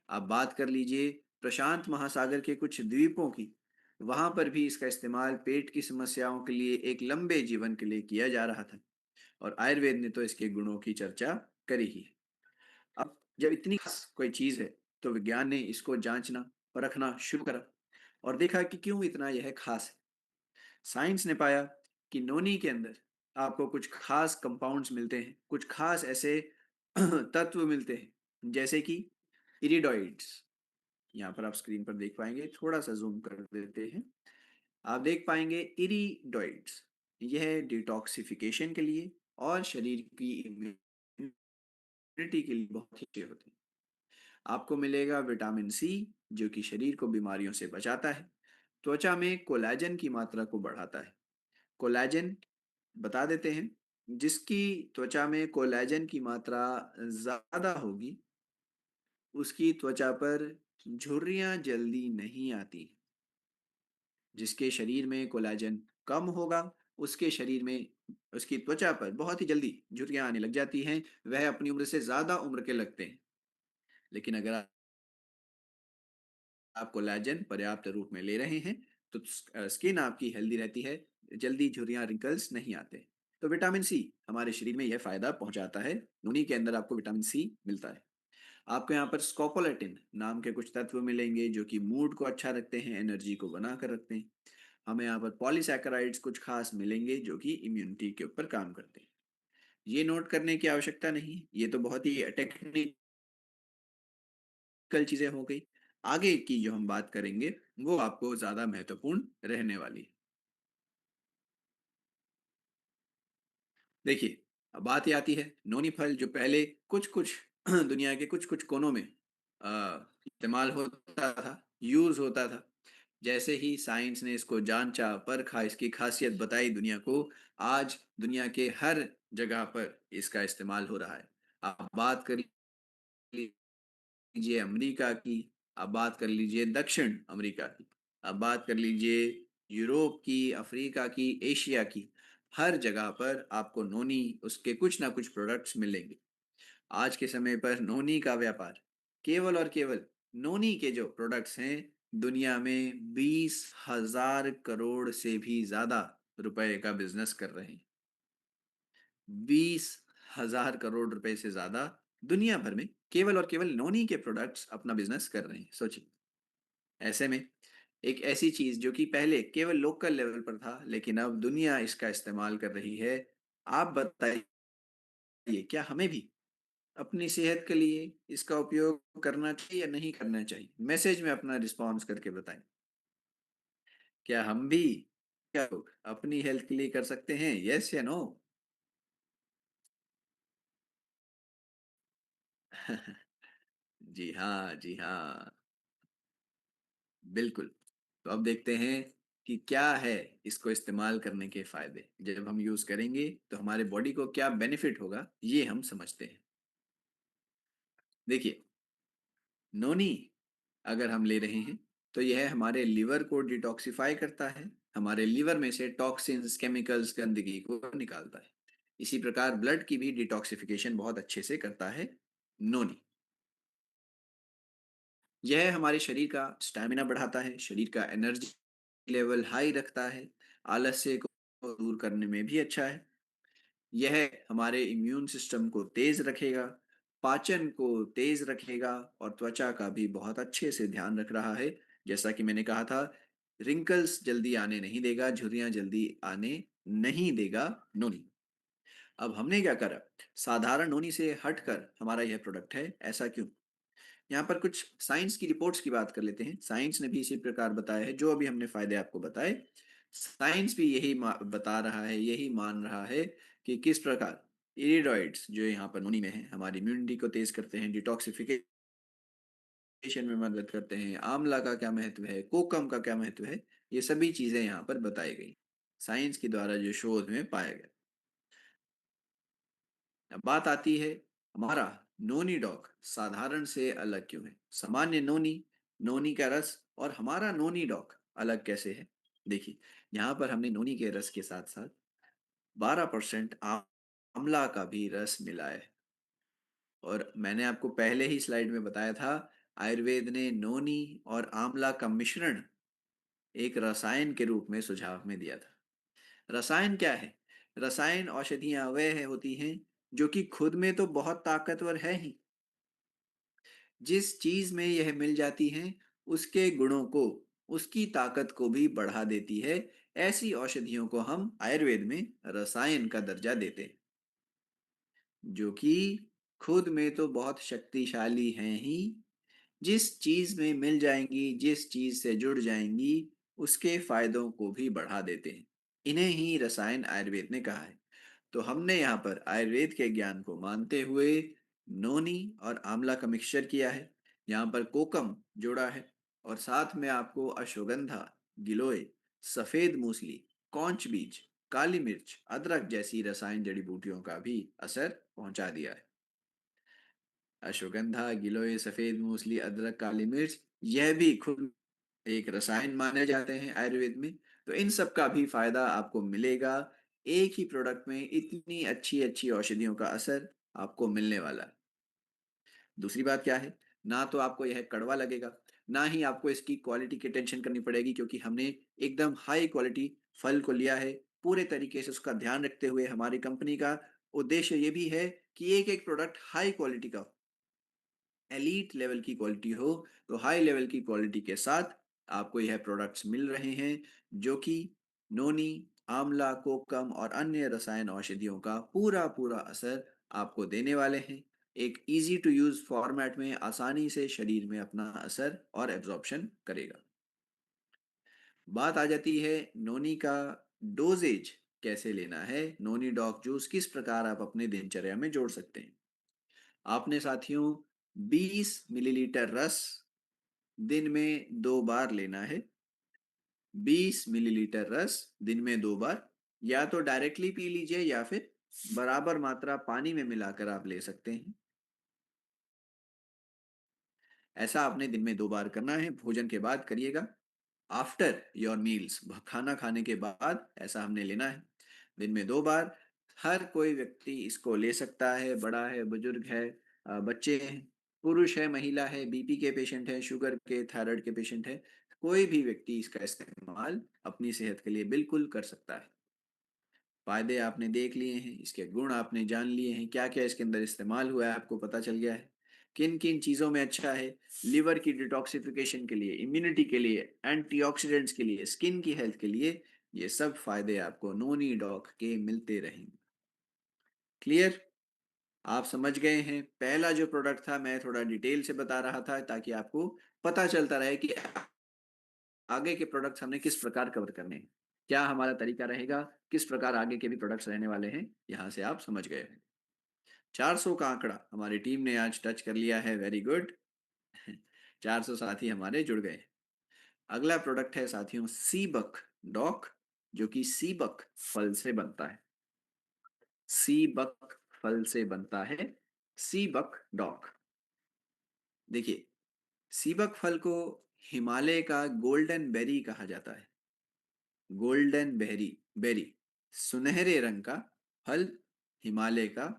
A: आप बात कर लीजिए प्रशांत महासागर के कुछ द्वीपों की, वहां पर भी इसका इस्तेमाल पेट की समस्याओं के लिए, एक लंबे जीवन के लिए किया जा रहा था। और आयुर्वेद ने तो इसके गुणों की चर्चा करी ही है। अब जब इतनी खास कोई चीज है, तो विज्ञान ने इसको जांचना, परखना शुरू करा और देखा कि क्यों इतना यह खास है। साइंस ने पाया कि नोनी के अंदर आपको कुछ खास कंपाउंड्स मिलते हैं, कुछ खास ऐसे तत्व मिलते हैं, जैसे कि इरिडोइड्स। यहाँ पर आप स्क्रीन पर देख पाएंगे, थोड़ा सा जूम कर देते हैं। आप देख पाएंगे इरिडोइड्स, यह डिटॉक्सिफिकेशन के लिए और शरीर की इम्यूनिटी के लिए बहुत ही अच्छे होते हैं। आपको मिलेगा विटामिन सी, जो कि शरीर को बीमारियों से बचाता है। त्वचा में कोलेजन की मात्रा को बढ़ाता है। कोलेजन बता देते हैं, जिसकी त्वचा में कोलेजन की मात्रा ज्यादा होगी, उसकी त्वचा पर झुर्रियां जल्दी नहीं आती। जिसके शरीर में कोलेजन कम होगा, उसके शरीर में, उसकी त्वचा पर बहुत ही जल्दी झुर्रियां आने लग जाती हैं, वह अपनी उम्र से ज्यादा उम्र के लगते हैं। लेकिन अगर आप कोलेजन पर्याप्त रूप में ले रहे हैं, तो स्किन आपकी हेल्दी रहती है, जल्दी झुर्रियां, रिंकल्स नहीं आते। तो विटामिन सी हमारे शरीर में यह फायदा पहुंचाता है। उन्हीं के अंदर आपको विटामिन सी मिलता है। आपको यहाँ पर स्कोपोलेटिन नाम के कुछ तत्व मिलेंगे, जो कि मूड को अच्छा रखते हैं, एनर्जी को बना कर रखते हैं। हमें यहाँ पर पॉलीसैकेराइड्स कुछ खास मिलेंगे, जो कि इम्यूनिटी के ऊपर काम करते हैं। ये नोट करने की आवश्यकता नहीं, ये तो बहुत ही टेक्निकल चीजें हो गई। आगे की जो हम बात करेंगे, वो आपको ज्यादा महत्वपूर्ण रहने वाली है। देखिए, अब बात ये आती है, नोनी फल जो पहले कुछ कुछ दुनिया के कुछ कुछ कोनों में इस्तेमाल होता था, यूज होता था। जैसे ही साइंस ने इसको जांचा, परखा, इसकी खासियत बताई दुनिया को, आज दुनिया के हर जगह पर इसका इस्तेमाल हो रहा है। आप बात कर लीजिए अमेरिका की, आप बात कर लीजिए दक्षिण अमेरिका की, आप बात कर लीजिए यूरोप की, अफ्रीका की, एशिया की, हर जगह पर आपको नोनी, उसके कुछ ना कुछ प्रोडक्ट्स मिलेंगे। आज के समय पर नोनी का व्यापार, केवल और केवल नोनी के जो प्रोडक्ट्स हैं, दुनिया में 20,000 करोड़ से भी ज्यादा रुपए का बिजनेस कर रहे हैं। 20,000 करोड़ रुपए से ज्यादा दुनिया भर में केवल और केवल नोनी के प्रोडक्ट्स अपना बिजनेस कर रहे हैं। सोचिए, ऐसे में एक ऐसी चीज जो कि पहले केवल लोकल लेवल पर था, लेकिन अब दुनिया इसका इस्तेमाल कर रही है। आप बताइए, क्या हमें भी अपनी सेहत के लिए इसका उपयोग करना चाहिए या नहीं करना चाहिए? मैसेज में अपना रिस्पॉन्स करके बताएं। क्या हम भी, क्या लोग अपनी हेल्थ के लिए कर सकते हैं, यस या नो? जी हाँ, जी हाँ, बिल्कुल। तो अब देखते हैं कि क्या है इसको इस्तेमाल करने के फायदे। जब हम यूज करेंगे तो हमारे बॉडी को क्या बेनिफिट होगा, ये हम समझते हैं। देखिए, नोनी अगर हम ले रहे हैं, तो यह हमारे लिवर को डिटॉक्सिफाई करता है, हमारे लिवर में से टॉक्सिन्स, केमिकल्स, गंदगी को निकालता है। इसी प्रकार ब्लड की भी डिटॉक्सिफिकेशन बहुत अच्छे से करता है नोनी। यह हमारे शरीर का स्टैमिना बढ़ाता है, शरीर का एनर्जी लेवल हाई रखता है, आलस्य को दूर करने में भी अच्छा है। यह हमारे इम्यून सिस्टम को तेज रखेगा, पाचन को तेज रखेगा और त्वचा का भी बहुत अच्छे से ध्यान रख रहा है। जैसा कि मैंने कहा था, रिंकल्स जल्दी आने नहीं देगा, झुर्रियां जल्दी आने नहीं देगा नोनी। अब हमने क्या करा, साधारण नोनी से हटकर हमारा यह प्रोडक्ट है, ऐसा क्यों? यहाँ पर कुछ साइंस की रिपोर्ट्स की बात कर लेते हैं। साइंस ने भी इसी प्रकार बताया है, जो अभी हमने फायदे आपको बताए, साइंस भी यही बता रहा है, यही मान रहा है कि किस प्रकार इरिडॉइड्स जो यहाँ पर नोनी में है हमारी इम्यूनिटी को तेज करते हैं, डिटॉक्सिफिकेशन में मदद करते हैं, आंवला का क्या महत्व है, कोकम का क्या महत्व है, ये सभी चीजें यहाँ पर बताई गई साइंस के द्वारा जो शोध में पाया गया। अब बात आती है, हमारा नोनी डॉग साधारण से अलग क्यों है? सामान्य नोनी, नोनी का रस और हमारा नोनी डॉग अलग कैसे है? देखिए, यहाँ पर हमने नोनी के रस के साथ साथ 12% आंवला का भी रस मिलाया है। और मैंने आपको पहले ही स्लाइड में बताया था, आयुर्वेद ने नोनी और आंवला का मिश्रण एक रसायन के रूप में सुझाव में दिया था। रसायन क्या है? रसायन औषधियां वह होती हैं जो कि खुद में तो बहुत ताकतवर है ही, जिस चीज में यह मिल जाती हैं उसके गुणों को, उसकी ताकत को भी बढ़ा देती है। ऐसी औषधियों को हम आयुर्वेद में रसायन का दर्जा देते हैं, जो कि खुद में तो बहुत शक्तिशाली हैं ही, जिस चीज में मिल जाएंगी, जिस चीज से जुड़ जाएंगी, उसके फायदों को भी बढ़ा देते हैं। इन्हें ही रसायन आयुर्वेद ने कहा है। तो हमने यहाँ पर आयुर्वेद के ज्ञान को मानते हुए नोनी और आंवला का मिक्सचर किया है, यहाँ पर कोकम जोड़ा है, और साथ में आपको अश्वगंधा, गिलोय, सफेद मूसली, कौंच बीज, काली मिर्च, अदरक जैसी रसायन जड़ी बूटियों का भी असर पहुंचा दिया है। अश्वगंधा, गिलोय, सफेद मूसली, अदरक, काली मिर्च, यह भी खुद एक रसायन माने जाते हैं आयुर्वेद में। तो इन सब का भी फायदा आपको मिलेगा। एक ही प्रोडक्ट में इतनी अच्छी अच्छी औषधियों का असर आपको मिलने वाला है। दूसरी बात क्या है, ना तो आपको यह कड़वा लगेगा, ना ही आपको इसकी क्वालिटी की टेंशन करनी पड़ेगी, क्योंकि हमने एकदम हाई क्वालिटी फल को लिया है। पूरे तरीके से उसका ध्यान रखते हुए हमारी कंपनी का उद्देश्य ये भी है कि एक एक प्रोडक्ट हाई क्वालिटी का, एलीट लेवल की क्वालिटी हो। तो हाई लेवल की क्वालिटी के साथ आपको यह प्रोडक्ट्स मिल रहे हैं, जो कि नोनी, आंवला, कोकम और अन्य रसायन औषधियों का पूरा पूरा असर आपको देने वाले हैं। एक इजी टू यूज फॉर्मेट में आसानी से शरीर में अपना असर और एब्जॉर्प्शन करेगा। बात आ जाती है नोनी का डोजेज कैसे लेना है, नोनी डॉग जूस किस प्रकार आप अपने दिनचर्या में जोड़ सकते हैं। आपने साथियों 20 मिलीलीटर रस दिन में 2 बार लेना है। 20 मिलीलीटर रस दिन में 2 बार, या तो डायरेक्टली पी लीजिए या फिर बराबर मात्रा पानी में मिलाकर आप ले सकते हैं। ऐसा आपने दिन में 2 बार करना है, भोजन के बाद करिएगा। आफ्टर योर मील्स, खाना खाने के बाद ऐसा हमने लेना है, दिन में 2 बार। हर कोई व्यक्ति इसको ले सकता है, बड़ा है, बुजुर्ग है, बच्चे हैं, पुरुष है, महिला है, बीपी के पेशेंट है, शुगर के, थायराइड के पेशेंट है, कोई भी व्यक्ति इसका इस्तेमाल अपनी सेहत के लिए बिल्कुल कर सकता है। फायदे आपने देख लिए हैं, इसके गुण आपने जान लिए हैं, क्या क्या इसके अंदर इस्तेमाल हुआ है आपको पता चल गया है, किन किन चीज़ों में अच्छा है। लिवर की डिटॉक्सिफिकेशन के लिए, इम्यूनिटी के लिए, एंटीऑक्सीडेंट्स के लिए, स्किन की हेल्थ के लिए, ये सब फायदे आपको नोनी डॉग के मिलते रहेंगे। क्लियर? आप समझ गए हैं? पहला जो प्रोडक्ट था मैं थोड़ा डिटेल से बता रहा था ताकि आपको पता चलता रहे कि आगे के प्रोडक्ट्स हमने किस प्रकार कवर करने हैं, क्या हमारा तरीका रहेगा, किस प्रकार आगे के भी प्रोडक्ट्स रहने वाले हैं, यहाँ से आप समझ गए हैं। 400 का आंकड़ा हमारी टीम ने आज टच कर लिया है, वेरी गुड। 400 साथी हमारे जुड़ गए। अगला प्रोडक्ट है साथियों सीबक डॉक, जो कि सीबक फल से बनता है। सीबक फल से बनता है सीबक डॉक। देखिए, सीबक फल को हिमालय का गोल्डन बेरी कहा जाता है। गोल्डन बेरी, बेरी, सुनहरे रंग का फल, हिमालय का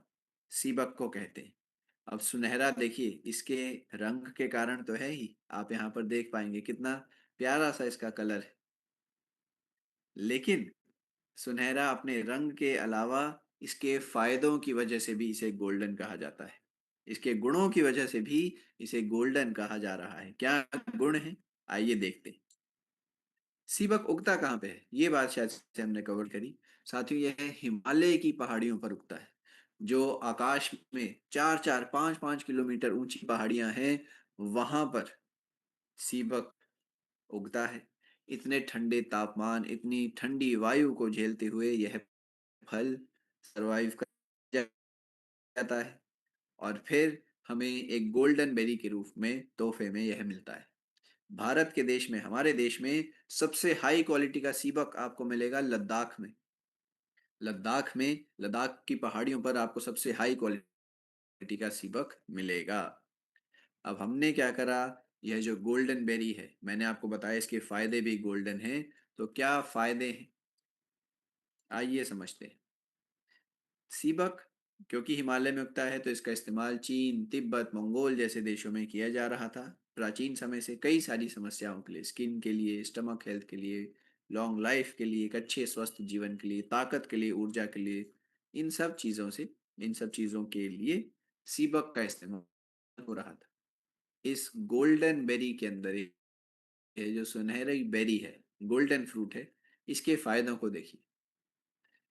A: सीबक को कहते हैं। अब सुनहरा देखिए, इसके रंग के कारण तो है ही, आप यहाँ पर देख पाएंगे कितना प्यारा सा इसका कलर है। लेकिन सुनहरा अपने रंग के अलावा इसके फायदों की वजह से भी इसे गोल्डन कहा जाता है। इसके गुणों की वजह से भी इसे गोल्डन कहा जा रहा है। क्या गुण है, आइए देखते हैं। सीबक उगता कहाँ पे है, ये बात शायद से हमने कवर करी। साथियों, यह हिमालय की पहाड़ियों पर उगता है। जो आकाश में 4-4 5-5 किलोमीटर ऊंची पहाड़ियां हैं, वहां पर सीबक उगता है। इतने ठंडे तापमान, इतनी ठंडी वायु को झेलते हुए यह फल सरवाइव कर जाता है, और फिर हमें एक गोल्डन बेरी के रूप में तोहफे में यह मिलता है। भारत के देश में, हमारे देश में सबसे हाई क्वालिटी का सीबक आपको मिलेगा लद्दाख में। लद्दाख की पहाड़ियों पर आपको सबसे हाई क्वालिटी का सीबक मिलेगा। अब हमने क्या करा, यह जो गोल्डन बेरी है, मैंने आपको बताया इसके फायदे भी गोल्डन हैं। तो क्या फायदे हैं, आइए समझते हैं। सीबक क्योंकि हिमालय में उगता है, तो इसका इस्तेमाल चीन, तिब्बत, मंगोल जैसे देशों में किया जा रहा था प्राचीन समय से, कई सारी समस्याओं के लिए, स्किन के लिए, स्टमक हेल्थ के लिए, लॉन्ग लाइफ के लिए, एक अच्छे स्वस्थ जीवन के लिए, ताकत के लिए, ऊर्जा के लिए, इन सब चीज़ों से, इन सब चीज़ों के लिए सीबक का इस्तेमाल हो रहा था। इस गोल्डन बेरी के अंदर, ये जो सुनहरी बेरी है, गोल्डन फ्रूट है, इसके फायदों को देखिए।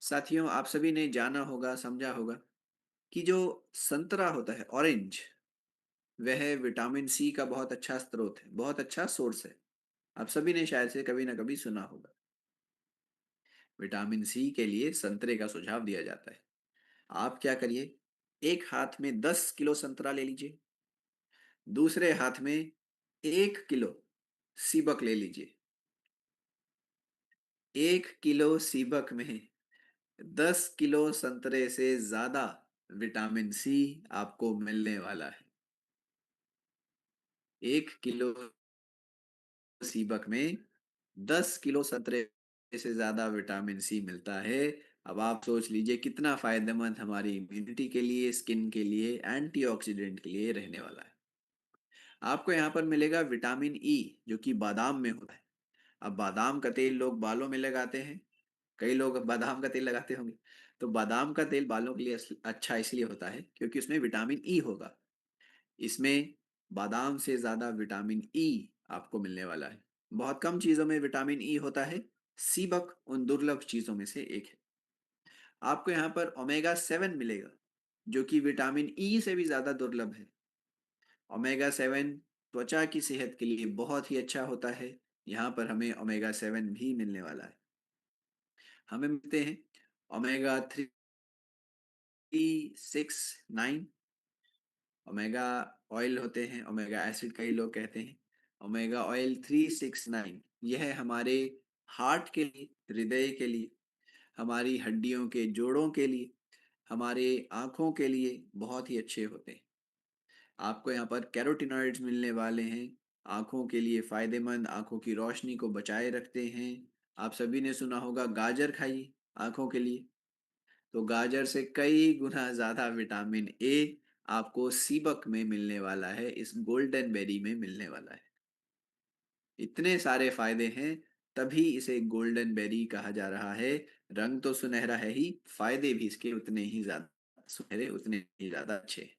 A: साथियों, आप सभी ने जाना होगा, समझा होगा कि जो संतरा होता है, ऑरेंज, वह विटामिन सी का बहुत अच्छा स्रोत है, बहुत अच्छा सोर्स है। आप सभी ने शायद से कभी ना कभी सुना होगा। विटामिन सी के लिए संतरे का सुझाव दिया जाता है। आप क्या करिए, एक हाथ में 10 किलो संतरा ले लीजिए, दूसरे हाथ में 1 किलो सीबक ले लीजिए। 1 किलो सीबक में 10 किलो संतरे से ज्यादा विटामिन सी आपको मिलने वाला है। 1 किलो सीबक में 10 किलो संतरे से ज्यादा विटामिन सी मिलता है। अब आप सोच लीजिए कितना फायदेमंद हमारी इम्यूनिटी के लिए, स्किन के लिए, एंटीऑक्सीडेंट के लिए रहने वाला है। आपको यहाँ पर मिलेगा विटामिन ई, जो कि बादाम में होता है। अब बादाम का तेल लोग बालों में लगाते हैं, कई लोग बादाम का तेल लगाते होंगे। तो बादाम का तेल बालों के लिए अच्छा इसलिए होता है क्योंकि उसमें विटामिन ई होगा। इसमें बादाम से ज्यादा विटामिन ई आपको मिलने वाला है। बहुत कम चीजों में विटामिन ई होता है, सीबक उन दुर्लभ चीजों में से एक है। आपको यहाँ पर ओमेगा 7 मिलेगा, जो कि विटामिन ई से भी ज्यादा दुर्लभ है। ओमेगा 7 त्वचा की सेहत के लिए बहुत ही अच्छा होता है। यहाँ पर हमें ओमेगा 7 भी मिलने वाला है। हमें मिलते हैं ओमेगा 3, 6, 9 ओमेगा ऑयल होते हैं, ओमेगा एसिड कई लोग कहते हैं। ओमेगा ऑयल 3, 6, 9 यह हमारे हार्ट के लिए, हृदय के लिए, हमारी हड्डियों के जोड़ों के लिए, हमारे आँखों के लिए बहुत ही अच्छे होते हैं। आपको यहाँ पर कैरोटिनॉइड्स मिलने वाले हैं, आँखों के लिए फायदेमंद, आँखों की रोशनी को बचाए रखते हैं। आप सभी ने सुना होगा गाजर खाइए आँखों के लिए। तो गाजर से कई गुना ज्यादा विटामिन ए आपको सीबक में मिलने वाला है, इस गोल्डन बेरी में मिलने वाला है। इतने सारे फायदे हैं, तभी इसे गोल्डन बेरी कहा जा रहा है। रंग तो सुनहरा है ही, फायदे भी इसके उतने ही ज्यादा सुनहरे, उतने ही ज्यादा अच्छे हैं।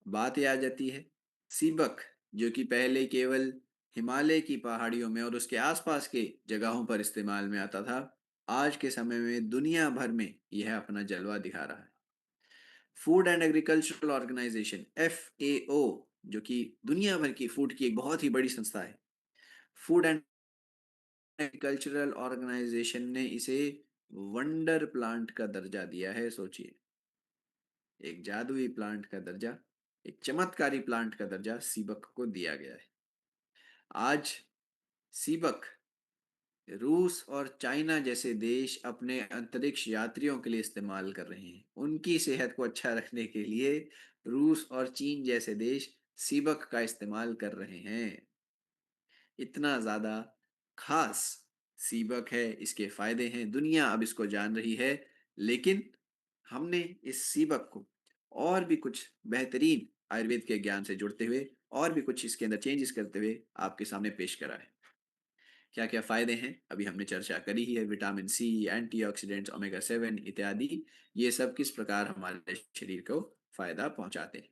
A: बात यह आ जाती है, सीबक जो कि पहले केवल हिमालय की पहाड़ियों में और उसके आसपास के जगहों पर इस्तेमाल में आता था, आज के समय में दुनिया भर में यह अपना जलवा दिखा रहा है। Food and Agricultural Organization, FAO, जो कि दुनिया भर की फूड की एक बहुत ही बड़ी संस्था है, फूड एंड एग्रीकल्चरल ऑर्गेनाइजेशन ने इसे वंडर प्लांट का दर्जा दिया है। सोचिए, एक जादुई प्लांट का दर्जा, एक चमत्कारी प्लांट का दर्जा सीबक को दिया गया है। आज सीबक रूस और चाइना जैसे देश अपने अंतरिक्ष यात्रियों के लिए इस्तेमाल कर रहे हैं। उनकी सेहत को अच्छा रखने के लिए रूस और चीन जैसे देश सीबक का इस्तेमाल कर रहे हैं। इतना ज्यादा खास सीबक है, इसके फायदे हैं, दुनिया अब इसको जान रही है। लेकिन हमने इस सीबक को और भी कुछ बेहतरीन आयुर्वेद के ज्ञान से जुड़ते हुए और भी कुछ इसके अंदर चेंजेस करते हुए आपके सामने पेश करा है। क्या क्या फायदे हैं अभी हमने चर्चा करी ही है, विटामिन सी, एंटीऑक्सीडेंट्स, ओमेगा 7 इत्यादि। ये सब किस प्रकार हमारे शरीर को फायदा पहुंचाते हैं।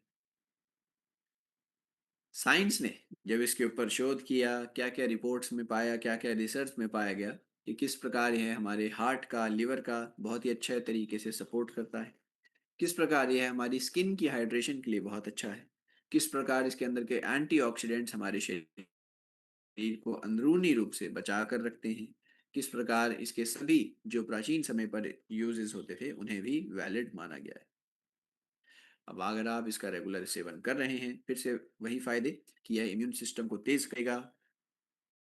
A: साइंस ने जब इसके ऊपर शोध किया, क्या क्या रिपोर्ट्स में पाया, क्या क्या रिसर्च में पाया गया कि किस प्रकार यह हमारे हार्ट का, लिवर का बहुत ही अच्छे तरीके से सपोर्ट करता है, किस प्रकार यह हमारी स्किन की हाइड्रेशन के लिए बहुत अच्छा है, किस प्रकार इसके अंदर के एंटीऑक्सीडेंट्स हमारे शरीर को अंदरूनी रूप से बचा कर रखते हैं, किस प्रकार इसके सभी जो प्राचीन समय पर यूजेस होते थे उन्हें भी वैलिड माना गया है। अब अगर आप इसका रेगुलर सेवन कर रहे हैं, फिर से वही फायदे कि यह इम्यून सिस्टम को तेज करेगा,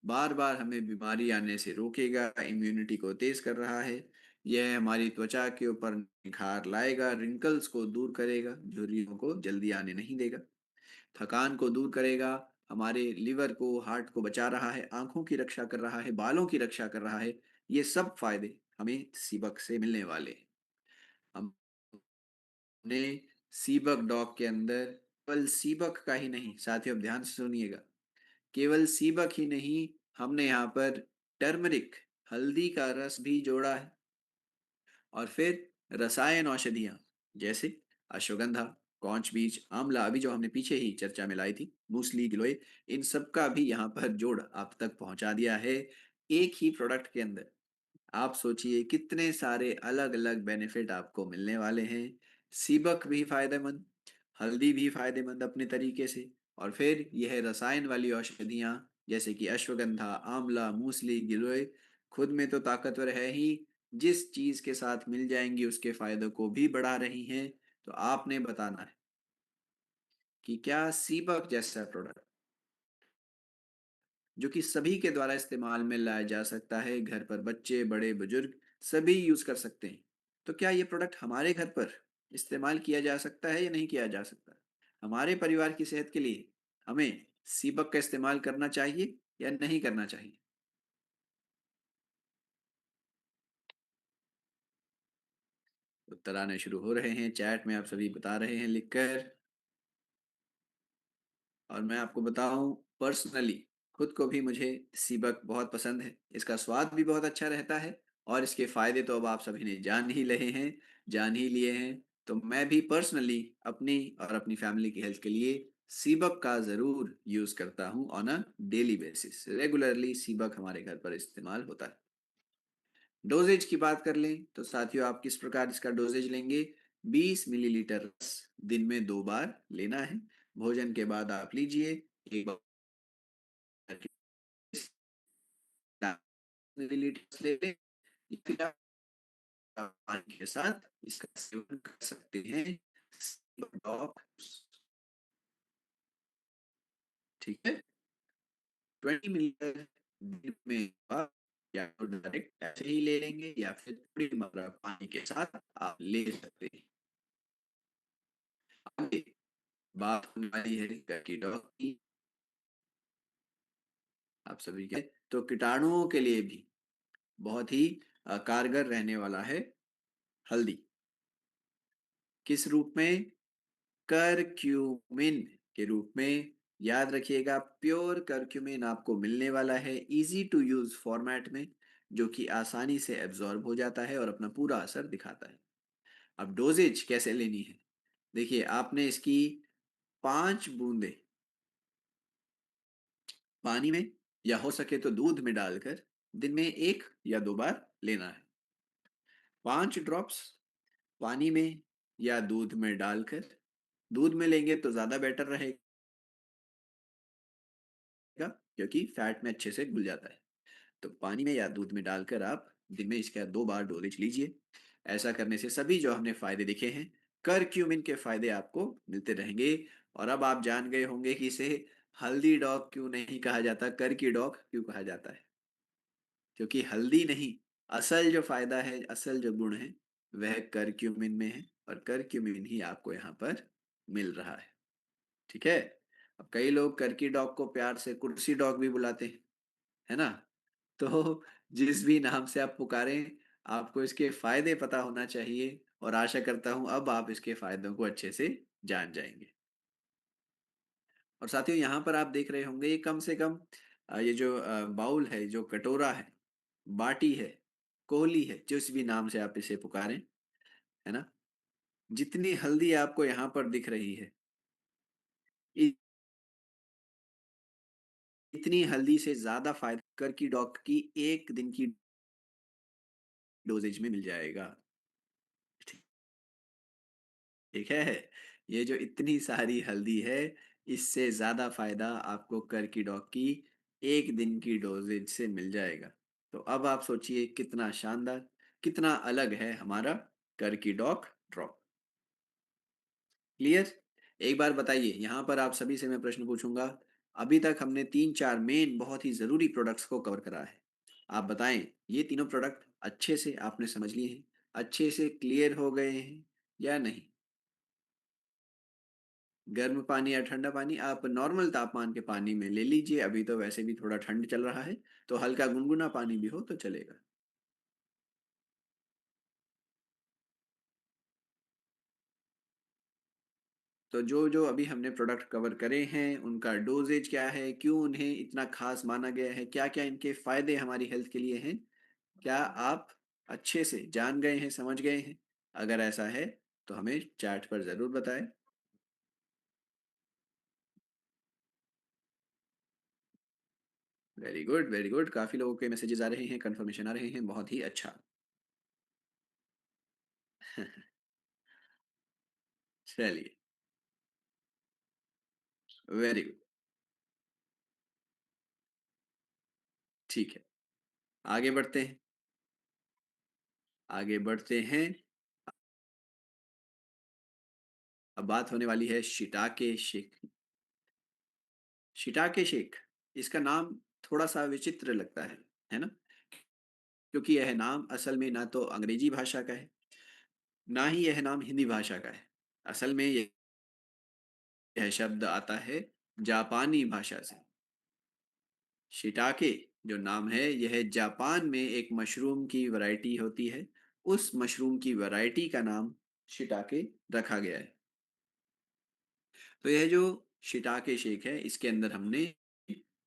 A: बार बार हमें बीमारी आने से रोकेगा, इम्यूनिटी को तेज कर रहा है। यह हमारी त्वचा के ऊपर निखार लाएगा, रिंकल्स को दूर करेगा, झुर्रियों को जल्दी आने नहीं देगा, थकान को दूर करेगा, हमारे लिवर को, हार्ट को बचा रहा है, आंखों की रक्षा कर रहा है, बालों की रक्षा कर रहा है। ये सब फायदे हमें सीबक से मिलने वाले हैं। हमने सीबक डॉग के अंदर केवल सीबक का ही नहीं, साथियों अब ध्यान से सुनिएगा, केवल सीबक ही नहीं, हमने यहाँ पर टर्मरिक, हल्दी का रस भी जोड़ा है। और फिर रसायन औषधियां जैसे अश्वगंधा, कौच बीज, आंवला, अभी जो हमने पीछे ही चर्चा में लाई थी, मूसली, गिलोय, इन सब का भी यहाँ पर जोड़ आप तक पहुंचा दिया है एक ही प्रोडक्ट के अंदर। आप सोचिए कितने सारे अलग अलग बेनिफिट आपको मिलने वाले हैं। सीबक भी फायदेमंद, हल्दी भी फायदेमंद अपने तरीके से, और फिर यह रसायन वाली औषधियां जैसे कि अश्वगंधा, आंवला, मूसली, गिलोय खुद में तो ताकतवर है ही, जिस चीज के साथ मिल जाएंगी उसके फायदों को भी बढ़ा रही हैं। तो आपने बताना है कि क्या सीबक जैसा प्रोडक्ट जो कि सभी के द्वारा इस्तेमाल में लाया जा सकता है, घर पर बच्चे, बड़े, बुजुर्ग सभी यूज कर सकते हैं, तो क्या ये प्रोडक्ट हमारे घर पर इस्तेमाल किया जा सकता है या नहीं किया जा सकता? हमारे परिवार की सेहत के लिए हमें सीबक का इस्तेमाल करना चाहिए या नहीं करना चाहिए? उत्तर आने शुरू हो रहे हैं, चैट में आप सभी बता रहे हैं लिखकर। और मैं आपको बताऊं, पर्सनली खुद को भी मुझे सीबक बहुत पसंद है, इसका स्वाद भी बहुत अच्छा रहता है, और इसके फायदे तो अब आप सभी ने जान ही रहे हैं, जान ही लिए हैं। तो मैं भी पर्सनली अपनी और अपनी फैमिली की हेल्थ के लिए सीबक का जरूर यूज करता हूं on a daily basis, regularly सीबक हमारे घर पर इस्तेमाल होता है। डोजेज की बात कर लें तो साथियों, आप किस प्रकार इसका डोजेज लेंगे? 20 मिलीलीटर रस दिन में 2 बार लेना है। भोजन के बाद आप लीजिए, एक बार 20 मिलीलीटर ले लें, फिर आप पानी के साथ इसका सेवन कर सकते हैं। ठीक है, 20 मिलीलीटर दिन में एक बार, या तो डायरेक्ट ऐसे ही ले लेंगे या फिर थोड़ी मात्रा पानी के साथ आप ले सकते हैं। आगे बात होने वाली है कीटों की, आप सभी के तो कीटाणुओं के लिए भी बहुत ही कारगर रहने वाला है हल्दी। किस रूप में? करक्यूमिन के रूप में। याद रखिएगा, प्योर करक्यूमिन आपको मिलने वाला है इजी टू यूज फॉर्मेट में, जो कि आसानी से एब्जॉर्ब हो जाता है और अपना पूरा असर दिखाता है। अब डोजेज कैसे लेनी है? देखिए, आपने इसकी 5 बूंदे पानी में या हो सके तो दूध में डालकर दिन में 1 या 2 बार लेना है। 5 ड्रॉप्स पानी में या दूध में डालकर, दूध में लेंगे तो ज्यादा बेटर रहेगा क्योंकि फैट में अच्छे से घुल जाता है। तो पानी में या दूध में डालकर आप दिन में इसका 2 बार डोलेज लीजिए। ऐसा करने से सभी जो हमने फायदे देखे हैं, करक्यूमिन के फायदे आपको मिलते रहेंगे। और अब आप जान गए होंगे कि इसे हल्दी डॉग क्यों नहीं कहा जाता, कर की डॉग क्यों कहा जाता है। क्योंकि हल्दी नहीं, असल जो फायदा है, असल जो गुण है, वह करक्यूमिन में है, और करक्यूमिन ही आपको यहाँ पर मिल रहा है। ठीक है। अब कई लोग करकी डॉग को प्यार से कुर्सी डॉग भी बुलाते हैं, है ना? तो जिस भी नाम से आप पुकारें, आपको इसके फायदे पता होना चाहिए और आशा करता हूं अब आप इसके फायदों को अच्छे से जान जाएंगे। और साथियों यहाँ पर आप देख रहे होंगे ये कम से कम ये जो बाउल है, जो कटोरा है, बाटी है, कोली है, जिस भी नाम से आप इसे पुकारें, है ना, जितनी हल्दी आपको यहाँ पर दिख रही है, इ- इतनी हल्दी से ज्यादा फायदा कर की डॉग की एक दिन की डोजेज में मिल जाएगा। ठीक है, ये जो इतनी सारी हल्दी है, इससे ज्यादा फायदा आपको कर की डॉग की एक दिन की डोजेज से मिल जाएगा। तो अब आप सोचिए कितना शानदार, कितना अलग है हमारा कर की डॉग ड्रॉप। क्लियर? एक बार बताइए, यहाँ पर आप सभी से मैं प्रश्न पूछूंगा। अभी तक हमने तीन चार मेन बहुत ही जरूरी प्रोडक्ट्स को कवर करा है। आप बताएं, ये तीनों प्रोडक्ट अच्छे से आपने समझ लिए हैं, अच्छे से क्लियर हो गए हैं या नहीं? गर्म पानी या ठंडा पानी आप नॉर्मल तापमान के पानी में ले लीजिए, अभी तो वैसे भी थोड़ा ठंड चल रहा है, तो हल्का गुनगुना पानी भी हो तो चलेगा। तो जो जो अभी हमने प्रोडक्ट कवर करे हैं उनका डोजेज क्या है, क्यों उन्हें इतना खास माना गया है, क्या क्या इनके फायदे हमारी हेल्थ के लिए हैं, क्या आप अच्छे से जान गए हैं, समझ गए हैं? अगर ऐसा है तो हमें चैट पर जरूर बताएं। वेरी गुड, वेरी गुड, काफी लोगों के मैसेजेस आ रहे हैं, कंफर्मेशन आ रहे हैं, बहुत ही अच्छा। चलिए, वेरी गुड, ठीक है, आगे बढ़ते हैं, आगे बढ़ते हैं। अब बात होने वाली है शिटाके शेक। शिटाके शेक, इसका नाम थोड़ा सा विचित्र लगता है ना, क्योंकि यह नाम असल में ना तो अंग्रेजी भाषा का है, ना ही यह नाम हिंदी भाषा का है। असल में यह शब्द आता है जापानी भाषा से। शिटाके जो नाम है, यह जापान में एक मशरूम की वैरायटी होती है, उस मशरूम की वैरायटी का नाम शिटाके रखा गया है। तो यह जो शिटाके शेक है, इसके अंदर हमने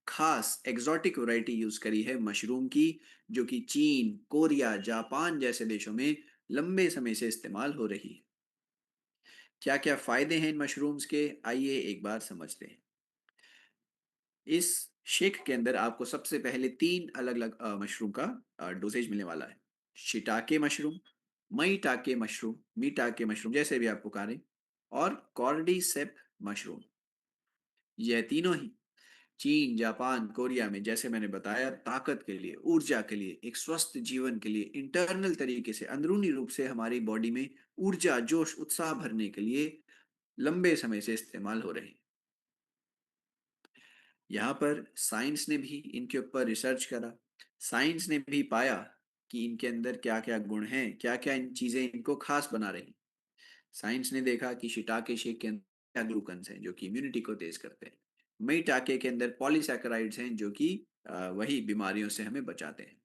A: खास एग्जॉटिक वैरायटी यूज करी है मशरूम की, जो कि चीन, कोरिया, जापान जैसे देशों में लंबे समय से इस्तेमाल हो रही है। क्या क्या फायदे हैं इन मशरूम्स के, आइए एक बार समझते हैं। इस शेक के अंदर आपको सबसे पहले तीन अलग अलग मशरूम का डोसेज मिलने वाला है। शिटाके मशरूम, मई टाके मशरूम, मी टाके मशरूम, जैसे भी आप पुकारें, और कॉर्डिसेप मशरूम। यह तीनों ही चीन, जापान, कोरिया में, जैसे मैंने बताया, ताकत के लिए, ऊर्जा के लिए, एक स्वस्थ जीवन के लिए, इंटरनल तरीके से, अंदरूनी रूप से हमारी बॉडी में ऊर्जा, जोश, उत्साह भरने के लिए लंबे समय से इस्तेमाल हो रहे हैं। यहाँ पर साइंस ने भी इनके ऊपर रिसर्च करा। साइंस ने भी पाया कि इनके अंदर क्या क्या गुण हैं, क्या क्या इन चीजें इनको खास बना रही। साइंस ने देखा कि शिटाके शेक के अंदर ग्लूकन्स हैं जो कि इम्यूनिटी को तेज करते हैं। मई टाके के अंदर पॉलीसैकेराइड्स हैं जो कि वही बीमारियों से हमें बचाते हैं।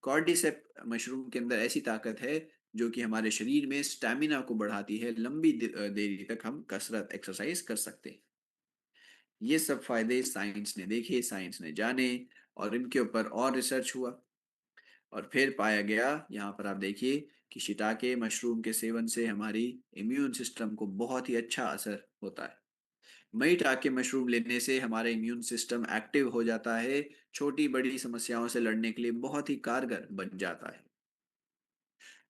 A: कॉर्डिसेप मशरूम के अंदर ऐसी ताकत है जो कि हमारे शरीर में स्टैमिना को बढ़ाती है, लंबी देरी तक हम कसरत, एक्सरसाइज कर सकते हैं। ये सब फायदे साइंस ने देखे, साइंस ने जाने, और इनके ऊपर और रिसर्च हुआ, और फिर पाया गया, यहाँ पर आप देखिए, कि शिटाके मशरूम के सेवन से हमारी इम्यून सिस्टम को बहुत ही अच्छा असर होता है। मई टाके मशरूम लेने से हमारा इम्यून सिस्टम एक्टिव हो जाता है, छोटी बड़ी समस्याओं से लड़ने के लिए बहुत ही कारगर बन जाता है।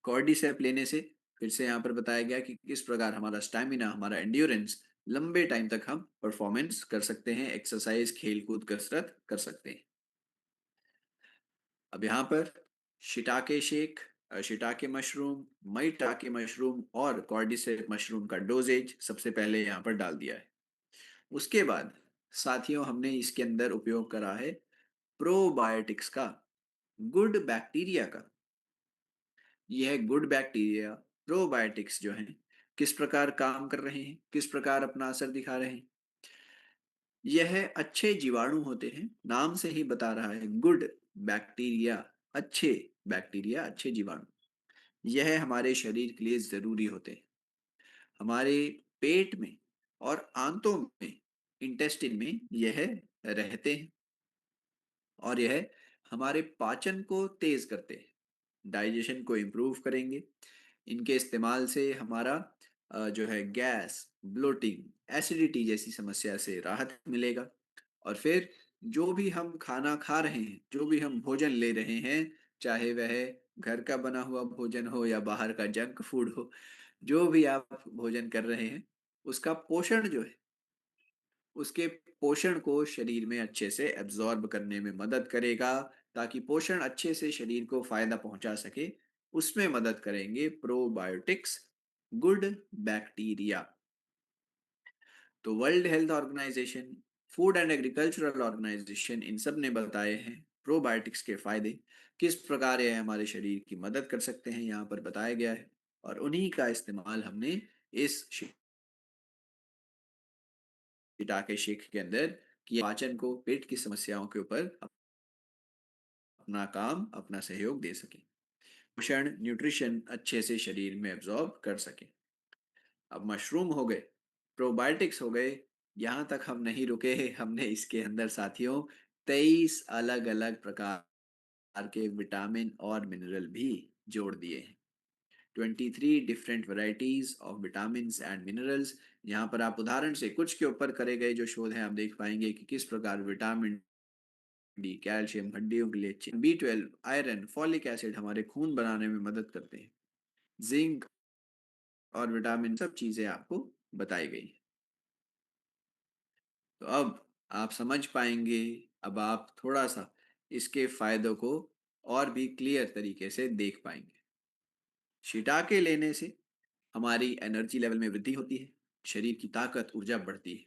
A: कॉर्डिसेप लेने से फिर से यहाँ पर बताया गया कि किस प्रकार हमारा स्टैमिना, हमारा एंड्योरेंस, लंबे टाइम तक हम परफॉर्मेंस कर सकते हैं, एक्सरसाइज, खेल कूद, कसरत कर सकते हैं। अब यहाँ पर शिटाके शेक, शिटाके मशरूम, मई टाके मशरूम और कॉर्डिसेप मशरूम का डोजेज सबसे पहले यहाँ पर डाल दिया है। उसके बाद साथियों हमने इसके अंदर उपयोग करा है प्रोबायोटिक्स का, गुड बैक्टीरिया का। यह गुड बैक्टीरिया, प्रोबायोटिक्स जो हैं, किस प्रकार काम कर रहे हैं, किस प्रकार अपना असर दिखा रहे हैं। यह अच्छे जीवाणु होते हैं, नाम से ही बता रहा है, गुड बैक्टीरिया। अच्छे बैक्टीरिया, अच्छे जीवाणु, यह हमारे शरीर के लिए जरूरी होते हैं। हमारे पेट में और आंतों में, इंटेस्टिन में यह रहते हैं और यह हमारे पाचन को तेज करते हैं, डाइजेशन को इम्प्रूव करेंगे। इनके इस्तेमाल से हमारा जो है गैस, ब्लोटिंग, एसिडिटी जैसी समस्या से राहत मिलेगा। और फिर जो भी हम खाना खा रहे हैं, जो भी हम भोजन ले रहे हैं, चाहे वह घर का बना हुआ भोजन हो या बाहर का जंक फूड हो, जो भी आप भोजन कर रहे हैं, उसका पोषण जो है, उसके पोषण को शरीर में अच्छे से एब्जॉर्ब करने में मदद करेगा, ताकि पोषण अच्छे से शरीर को फायदा पहुंचा सके। उसमें मदद करेंगे प्रोबायोटिक्स, गुड बैक्टीरिया। तो World Health Organization, Food and Agricultural Organization, इन सब ने बताए हैं प्रोबायोटिक्स के फायदे, किस प्रकार ये हमारे शरीर की मदद कर सकते हैं, यहाँ पर बताया गया है। और उन्हीं का इस्तेमाल हमने इस शिटाके शेक के अंदर किया, पाचन को, पेट की समस्याओं के ऊपर अपना काम, अपना सहयोग दे सके, पोषण, न्यूट्रिशन अच्छे से शरीर में एब्जॉर्ब कर सके। अब मशरूम हो गए, प्रोबायोटिक्स हो गए, यहाँ तक हम नहीं रुके। हमने इसके अंदर साथियों 23 अलग अलग प्रकार के विटामिन और मिनरल भी जोड़ दिए हैं। 23 different varieties of vitamin and minerals. यहाँ पर आप उदाहरण से कुछ के ऊपर करे गए जो शोध हैं, आप देख पाएंगे कि किस प्रकार विटामिन डी, कैल्शियम हड्डियों के लिए अच्छे, B12, आयरन, फॉलिक एसिड हमारे खून बनाने में मदद करते हैं, जिंक और विटामिन, सब चीजें आपको बताई गई हैं। तो अब आप समझ पाएंगे, अब आप थोड़ा सा इसके फायदों को और भी क्लियर तरीके से देख पाएंगे। शिटाके लेने से हमारी एनर्जी लेवल में वृद्धि होती है, शरीर की ताकत, ऊर्जा बढ़ती है,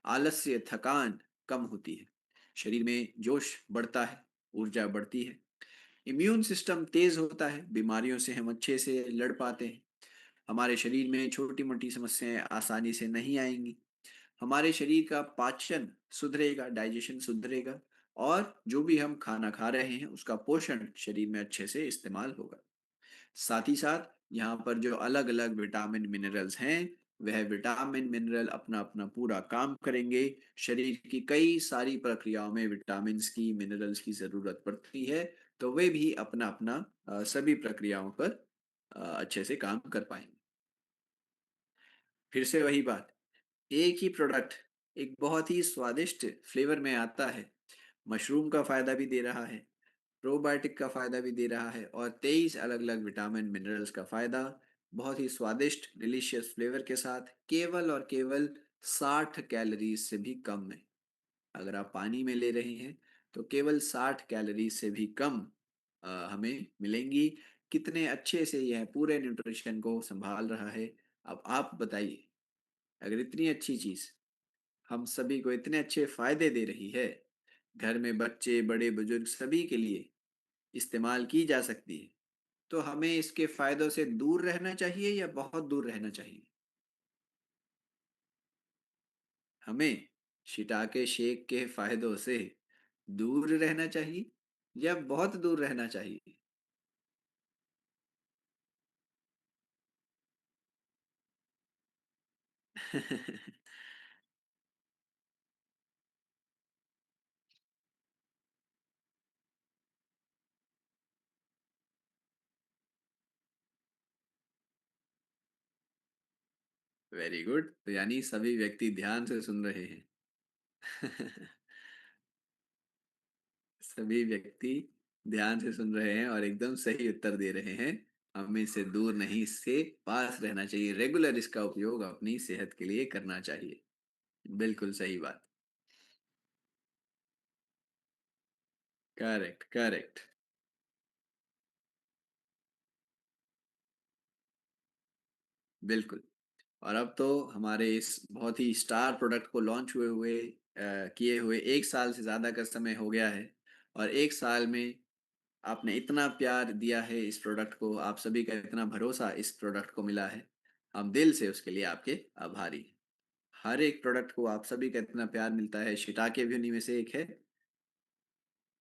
A: आलस्य, थकान कम होती है, शरीर में जोश बढ़ता है, ऊर्जा बढ़ती है, इम्यून सिस्टम तेज होता है, बीमारियों से हम अच्छे से लड़ पाते हैं, हमारे शरीर में छोटी मोटी समस्याएं आसानी से नहीं आएंगी, हमारे शरीर का पाचन सुधरेगा, डाइजेशन सुधरेगा, और जो भी हम खाना खा रहे हैं उसका पोषण शरीर में अच्छे से इस्तेमाल होगा। साथ ही साथ यहाँ पर जो अलग अलग विटामिन मिनरल्स हैं, वह विटामिन मिनरल अपना अपना पूरा काम करेंगे। शरीर की कई सारी प्रक्रियाओं में विटामिन की, मिनरल्स की जरूरत पड़ती है, तो वे भी अपना अपना सभी प्रक्रियाओं पर अच्छे से काम कर पाएंगे। फिर से वही बात, एक ही प्रोडक्ट एक बहुत ही स्वादिष्ट फ्लेवर में आता है, मशरूम का फायदा भी दे रहा है, प्रोबायोटिक का फायदा भी दे रहा है, और 23 अलग अलग विटामिन मिनरल्स का फायदा बहुत ही स्वादिष्ट डिलीशियस फ्लेवर के साथ, केवल और केवल 60 कैलोरीज से भी कम में। अगर आप पानी में ले रहे हैं तो केवल 60 कैलोरीज से भी कम हमें मिलेंगी। कितने अच्छे से यह पूरे न्यूट्रिशन को संभाल रहा है। अब आप बताइए, अगर इतनी अच्छी चीज हम सभी को इतने अच्छे फायदे दे रही है, घर में बच्चे, बड़े बुजुर्ग सभी के लिए इस्तेमाल की जा सकती है, तो हमें इसके फायदों से दूर रहना चाहिए या बहुत दूर रहना चाहिए? हमें शिटाके शेक के फायदों से दूर रहना चाहिए या बहुत दूर रहना चाहिए? वेरी गुड, तो यानी सभी व्यक्ति ध्यान से सुन रहे हैं। सभी व्यक्ति ध्यान से सुन रहे हैं और एकदम सही उत्तर दे रहे हैं। हमें इससे दूर नहीं, इससे पास रहना चाहिए, रेगुलर इसका उपयोग अपनी सेहत के लिए करना चाहिए। बिल्कुल सही बात। Correct, correct. बिल्कुल। और अब तो हमारे इस बहुत ही स्टार प्रोडक्ट को लॉन्च हुए हुए किए हुए 1 साल से ज्यादा का समय हो गया है, और 1 साल में आपने इतना प्यार दिया है इस प्रोडक्ट को, आप सभी का इतना भरोसा इस प्रोडक्ट को मिला है, हम दिल से उसके लिए आपके आभारी हैं। हर एक प्रोडक्ट को आप सभी का इतना प्यार मिलता है, शिटाके भी उन्हीं में से एक है।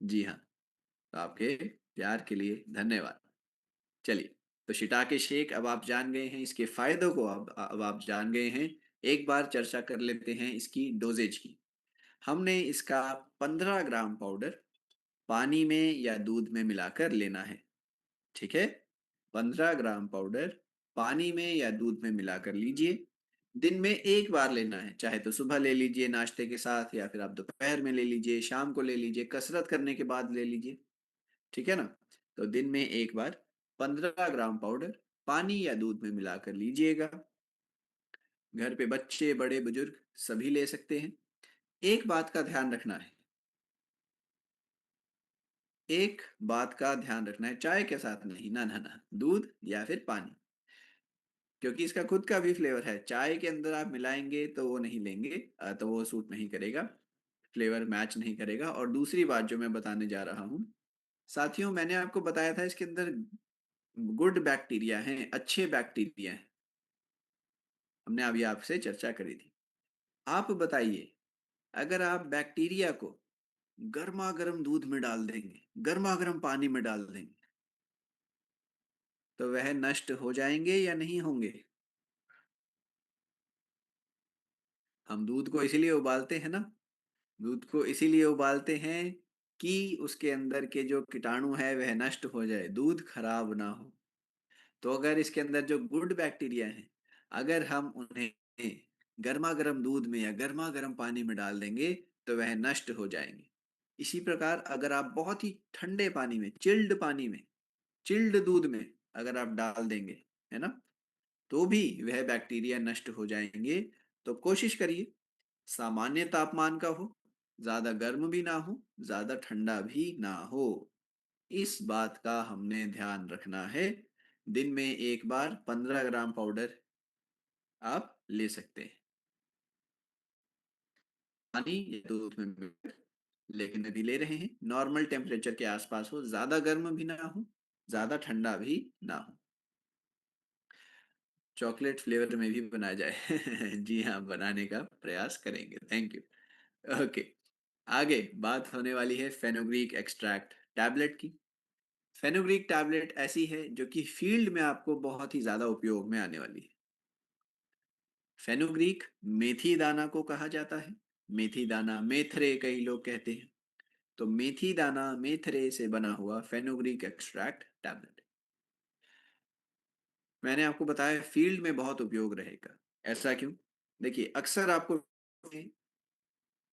A: जी हाँ। तो आपके प्यार के लिए धन्यवाद। चलिए, तो शिटाके शेक अब आप जान गए हैं, इसके फायदों को अब आप जान गए हैं। एक बार चर्चा कर लेते हैं इसकी डोजेज की। हमने इसका 15 ग्राम पाउडर पानी में या दूध में मिलाकर लेना है। ठीक है, 15 ग्राम पाउडर पानी में या दूध में मिलाकर लीजिए। दिन में एक बार लेना है, चाहे तो सुबह ले लीजिए नाश्ते के साथ, या फिर आप दोपहर में ले लीजिए, शाम को ले लीजिए, कसरत करने के बाद ले लीजिए। ठीक है ना? तो दिन में एक बार 15 ग्राम पाउडर पानी या दूध में मिलाकर लीजिएगा। घर पे बच्चे बड़े बुजुर्ग सभी ले सकते हैं। एक बात का ध्यान रखना है, एक बात का ध्यान रखना है, चाय के साथ नहीं, ना ना ना, दूध या फिर पानी। क्योंकि इसका खुद का भी फ्लेवर है, चाय के अंदर आप मिलाएंगे तो वो नहीं लेंगे, तो वो सूट नहीं करेगा, फ्लेवर मैच नहीं करेगा। और दूसरी बात जो मैं बताने जा रहा हूँ साथियों, मैंने आपको बताया था इसके अंदर गुड बैक्टीरिया हैं, अच्छे बैक्टीरिया हैं। हमने अभी आपसे चर्चा करी थी। आप बताइए, अगर आप बैक्टीरिया को गर्मा गर्म दूध में डाल देंगे, गर्मा गर्म पानी में डाल देंगे, तो वह नष्ट हो जाएंगे या नहीं होंगे? हम दूध को इसीलिए उबालते हैं ना, दूध को इसीलिए उबालते हैं कि उसके अंदर के जो कीटाणु है वह नष्ट हो जाए, दूध खराब ना हो। तो अगर इसके अंदर जो गुड बैक्टीरिया हैं, अगर हम उन्हें गर्मा गर्म दूध में या गर्मा गर्म पानी में डाल देंगे तो वह नष्ट हो जाएंगे। इसी प्रकार अगर आप बहुत ही ठंडे पानी में, चिल्ड पानी में, चिल्ड दूध में अगर आप डाल देंगे, है ना, तो भी वह बैक्टीरिया नष्ट हो जाएंगे। तो कोशिश करिए सामान्य तापमान का हो, ज्यादा गर्म भी ना हो, ज्यादा ठंडा भी ना हो। इस बात का हमने ध्यान रखना है। दिन में एक बार 15 ग्राम पाउडर आप ले सकते हैं, पानी या दूध में मिलाकर, लेकिन अभी ले रहे हैं नॉर्मल टेम्परेचर के आसपास हो, ज्यादा गर्म भी ना हो, ज्यादा ठंडा भी ना हो। चॉकलेट फ्लेवर में भी बनाया जाए जी हाँ, बनाने का प्रयास करेंगे। Thank you. ओके, आगे बात होने वाली है फेनुग्रीक एक्सट्रैक्ट टैबलेट की। फेनुग्रीक टैबलेट ऐसी है जो कि फील्ड में आपको बहुत ही ज्यादा उपयोग में आने वाली है। फेनुग्रीक मेथी दाना को कहा जाता है, मेथी दाना, मेथरे कई लोग कहते हैं। तो मेथी दाना, मेथरे से बना हुआ फेनुग्रीक एक्सट्रैक्ट टैबलेट, मैंने आपको बताया फील्ड में बहुत उपयोग रहेगा। ऐसा क्यों? देखिए, अक्सर आपको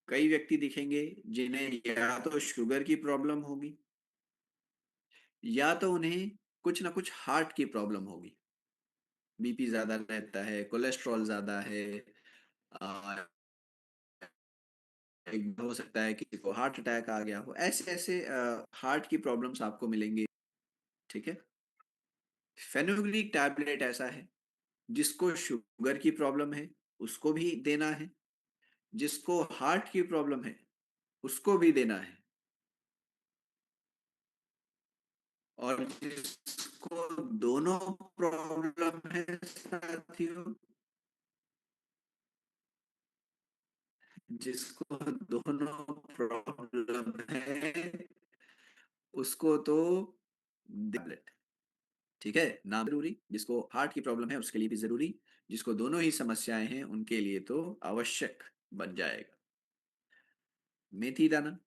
A: कई व्यक्ति दिखेंगे जिन्हें या तो शुगर की प्रॉब्लम होगी, या तो उन्हें कुछ ना कुछ हार्ट की प्रॉब्लम होगी। बीपी ज्यादा रहता है, कोलेस्ट्रॉल ज्यादा है, आ, एक हो सकता है किसी को हार्ट अटैक आ गया हो, ऐसे ऐसे हार्ट की प्रॉब्लम्स आपको मिलेंगे। ठीक है, फेनुग्रीक टैबलेट ऐसा है जिसको शुगर की प्रॉब्लम है उसको भी देना है, जिसको हार्ट की प्रॉब्लम है उसको भी देना है, और जिसको दोनों प्रॉब्लम है साथियों, जिसको दोनों प्रॉब्लम है उसको तो टैबलेट। ठीक है, नाम जरूरी, जिसको हार्ट की प्रॉब्लम है उसके लिए भी जरूरी, जिसको दोनों ही समस्याएं हैं उनके लिए तो आवश्यक बन जाएगा। मेथी दाना,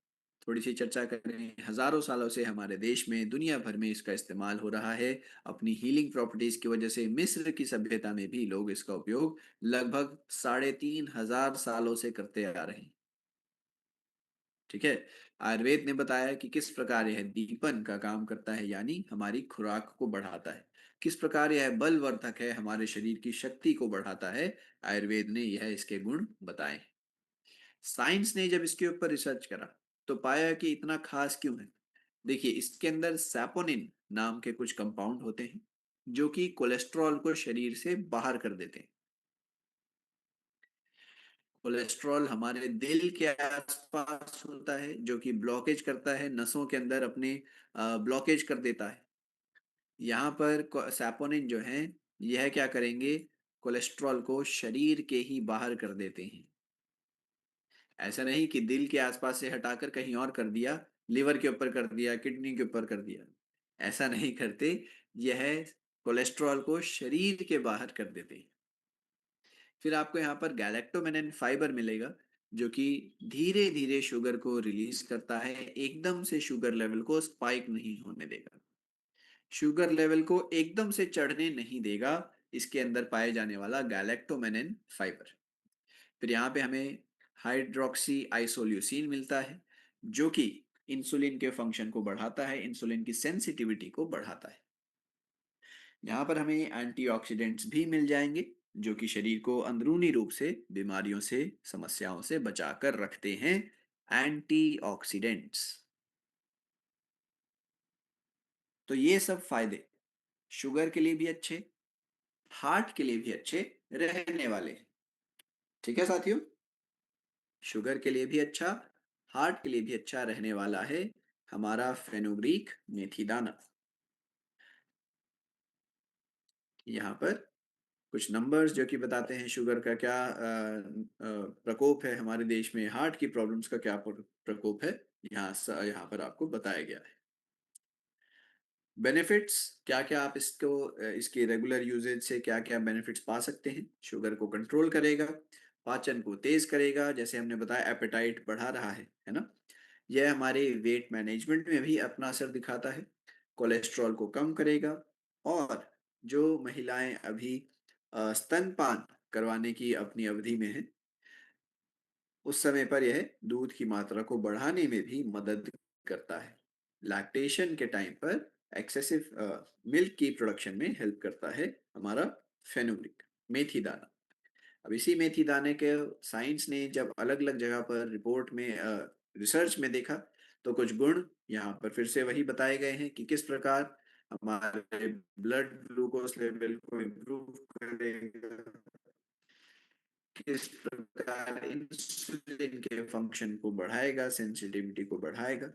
A: थोड़ी सी चर्चा करें। हजारों सालों से हमारे देश में, दुनिया भर में इसका इस्तेमाल हो रहा है। अपनी हीलिंग प्रॉपर्टीज की वजह से मिस्र की सभ्यता में भी लोग इसका उपयोग लगभग 3500 सालों से करते आ रहे हैं। ठीक है, आयुर्वेद ने बताया कि किस प्रकार यह दीपन का काम करता है, यानी हमारी खुराक को बढ़ाता है। किस प्रकार यह बलवर्धक है, हमारे शरीर की शक्ति को बढ़ाता है। आयुर्वेद ने यह इसके गुण बताए। साइंस ने जब इसके ऊपर रिसर्च करा तो पाया कि इतना खास क्यों है। देखिए, इसके अंदर सैपोनिन नाम के कुछ कंपाउंड होते हैं जो कि कोलेस्ट्रॉल को शरीर से बाहर कर देते हैं। कोलेस्ट्रॉल हमारे दिल के आसपास होता है जो कि ब्लॉकेज करता है, नसों के अंदर अपने ब्लॉकेज कर देता है। यहाँ पर सैपोनिन जो है, यह क्या करेंगे, कोलेस्ट्रॉल को शरीर के ही बाहर कर देते हैं। ऐसा नहीं कि दिल के आसपास से हटाकर कहीं और कर दिया, लिवर के ऊपर कर दिया, किडनी के ऊपर कर दिया। ऐसा नहीं करते। यह कोलेस्ट्रॉल को शरीर के बाहर कर देते हैं। फिर आपको यहाँ पर गैलेक्टोमेनिन फाइबर मिलेगा, जो कि धीरे धीरे शुगर को रिलीज करता है, एकदम से शुगर लेवल को स्पाइक नहीं होने देगा, शुगर लेवल को एकदम से चढ़ने नहीं देगा, इसके अंदर पाए जाने वाला गैलेक्टोमेनिन फाइबर। फिर यहाँ पे हमें हाइड्रोक्सी आइसोल्यूसिन मिलता है, जो कि इंसुलिन के फंक्शन को बढ़ाता है, इंसुलिन की सेंसिटिविटी को बढ़ाता है। यहाँ पर हमें एंटीऑक्सीडेंट्स भी मिल जाएंगे, जो कि शरीर को अंदरूनी रूप से बीमारियों से, समस्याओं से बचाकर रखते हैं। एंटीऑक्सीडेंट्स। तो ये सब फायदे शुगर के लिए भी अच्छे, हार्ट के लिए भी अच्छे रहने वाले हैं। ठीक है साथियों, शुगर के लिए भी अच्छा, हार्ट के लिए भी अच्छा रहने वाला है हमारा फेनुग्रीक मेथी दाना। यहाँ पर कुछ नंबर्स जो कि बताते हैं शुगर का क्या प्रकोप है हमारे देश में, हार्ट की प्रॉब्लम्स का क्या प्रकोप है, यहाँ पर आपको बताया गया है। बेनिफिट्स क्या क्या आप इसको इसके रेगुलर यूजेज से क्या क्या बेनिफिट्स पा सकते हैं। शुगर को कंट्रोल करेगा, पाचन को तेज करेगा, जैसे हमने बताया एपेटाइट बढ़ा रहा है ना। यह हमारे वेट मैनेजमेंट में भी अपना असर दिखाता है, कोलेस्ट्रॉल को कम करेगा। और जो महिलाएं अभी स्तनपान करवाने की अपनी अवधि में है, उस समय पर यह दूध की मात्रा को बढ़ाने में भी मदद करता है। लैक्टेशन के टाइम पर एक्सेसिव मिल्क की प्रोडक्शन में हेल्प करता है हमारा फेनुग्रीक मेथी दाना। अब इसी मेथी दाने के साइंस ने जब अलग अलग जगह पर रिपोर्ट में रिसर्च में देखा, तो कुछ गुण यहाँ पर फिर से वही बताए गए हैं कि किस प्रकार हमारे ब्लड ग्लूकोज लेवल को इम्प्रूव करेगा, किस प्रकार इंसुलिन के फंक्शन को बढ़ाएगा, सेंसिटिविटी को बढ़ाएगा,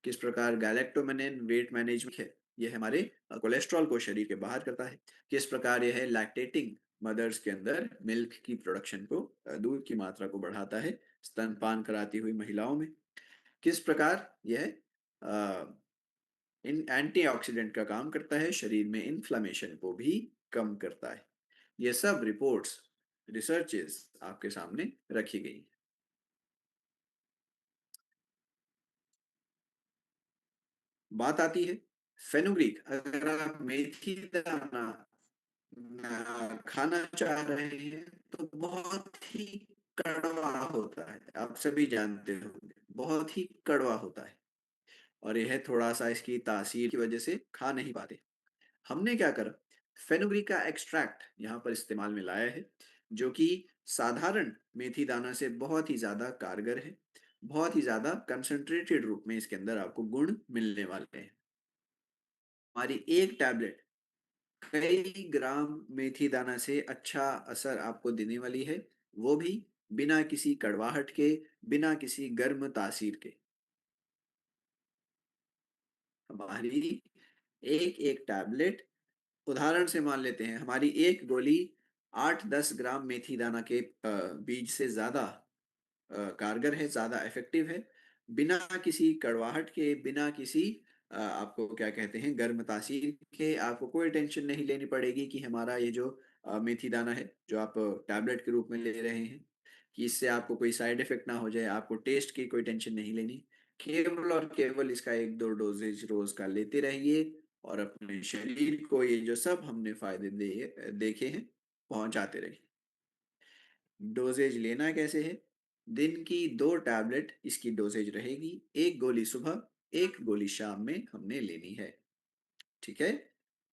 A: किस प्रकार गैलेक्टोमेनिन वेट मैनेजमेंट है, यह हमारे कोलेस्ट्रॉल को शरीर के बाहर करता है, किस प्रकार यह लैक्टेटिंग मदर्स के अंदर मिल्क की प्रोडक्शन को, दूध की मात्रा को बढ़ाता है स्तनपान कराती हुई महिलाओं में, किस प्रकार यह इन एंटीऑक्सीडेंट का काम करता है, शरीर में इन्फ्लामेशन को भी कम करता है। ये सब रिपोर्ट्स, रिसर्चेस आपके सामने रखी गई। बात आती है फेनुग्रीक, अगर आप मेथी दाना खाना चाह रहे हैं तो बहुत ही कड़वा होता है, आप सभी जानते होंगे, बहुत ही कड़वा होता है। और यह थोड़ा सा इसकी तासीर की वजह से खा नहीं पाते। हमने क्या करा, फेनुग्रीक का एक्सट्रैक्ट यहाँ पर इस्तेमाल में लाया है, जो कि साधारण मेथी दाना से बहुत ही ज्यादा कारगर है, बहुत ही ज्यादा कंसंट्रेटेड रूप में इसके अंदर आपको गुण मिलने वाले हैं। हमारी एक टैबलेट कई ग्राम मेथी दाना से अच्छा असर आपको देने वाली है, वो भी बिना किसी कड़वाहट के, बिना किसी गर्म तासीर के। हमारी एक एक टैबलेट, उदाहरण से मान लेते हैं हमारी एक गोली 8-10 ग्राम मेथी दाना के बीज से ज्यादा कारगर है, ज्यादा इफेक्टिव है, बिना किसी कड़वाहट के, बिना किसी आपको क्या कहते हैं गर्म तासीर के। आपको कोई टेंशन नहीं लेनी पड़ेगी कि हमारा ये जो मेथी दाना है जो आप टैबलेट के रूप में ले रहे हैं, कि इससे आपको कोई साइड इफेक्ट ना हो जाए, आपको टेस्ट की कोई टेंशन नहीं लेनी। केवल और केवल इसका 1-2 डोजेज रोज का लेते रहिए, और अपने शरीर को ये जो सब हमने फायदे देखे हैं पहुंचाते रहिए। डोजेज लेना कैसे है, दिन की 2 टैबलेट इसकी डोजेज रहेगी, एक गोली सुबह, एक गोली शाम में हमने लेनी है। ठीक है,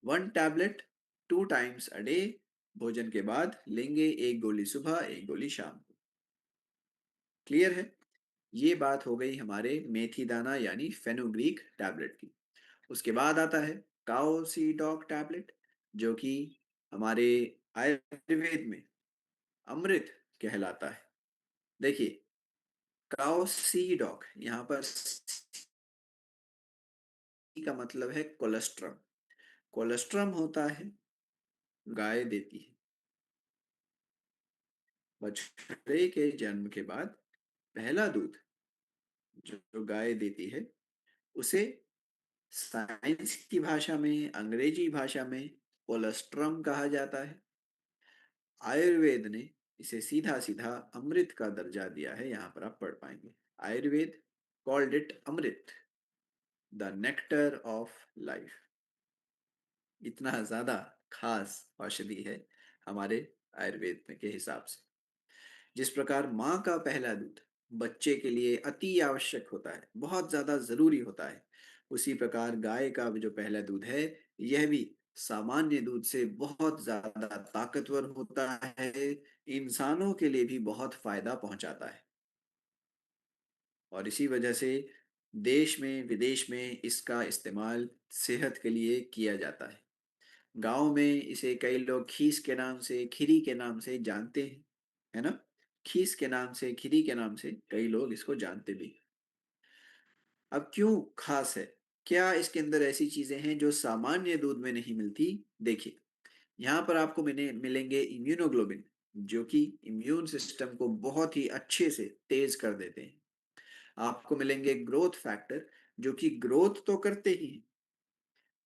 A: 1 टैबलेट 2 टाइम्स अ डे, भोजन के बाद लेंगे, एक गोली सुबह, एक गोली शाम को। क्लियर है, ये बात हो गई हमारे मेथी दाना यानी फेनुग्रीक टैबलेट की। उसके बाद आता है काओ सी डॉग टैबलेट, जो कि हमारे आयुर्वेद में अमृत कहलाता है। देखिए, काओ सी डॉग, यहाँ पर सी का मतलब है कोलेस्ट्रम। कोलेस्ट्रम होता है, गाय देती है बछड़े के जन्म के बाद, पहला दूध जो गाय देती है, उसे साइंस की भाषा में, अंग्रेजी भाषा में कोलेस्ट्रम कहा जाता है। आयुर्वेद ने इसे सीधा सीधा अमृत का दर्जा दिया है, यहाँ पर आप पढ़ पाएंगे। Ayurveda called it amrit, the nectar of life. इतना ज्यादा खास औषधि है हमारे आयुर्वेद में के हिसाब से। जिस प्रकार माँ का पहला दूध बच्चे के लिए अति आवश्यक होता है, बहुत ज्यादा जरूरी होता है, उसी प्रकार गाय का जो पहला दूध है, यह भी सामान्य दूध से बहुत ज्यादा ताकतवर होता है, इंसानों के लिए भी बहुत फायदा पहुंचाता है। और इसी वजह से देश में विदेश में इसका इस्तेमाल सेहत के लिए किया जाता है। गांव में इसे कई लोग खीस के नाम से, खिरी के नाम से जानते हैं, है ना। खीस के नाम से, खिरी के नाम से कई लोग इसको जानते भी हैं। अब क्यों खास है? क्या इसके अंदर ऐसी चीजें हैं जो सामान्य दूध में नहीं मिलती? देखिए, यहाँ पर आपको मिलेंगे इम्यूनोग्लोबिन, जो कि इम्यून सिस्टम को बहुत ही अच्छे से तेज कर देते हैं। आपको मिलेंगे ग्रोथ फैक्टर, जो कि ग्रोथ तो करते ही हैं,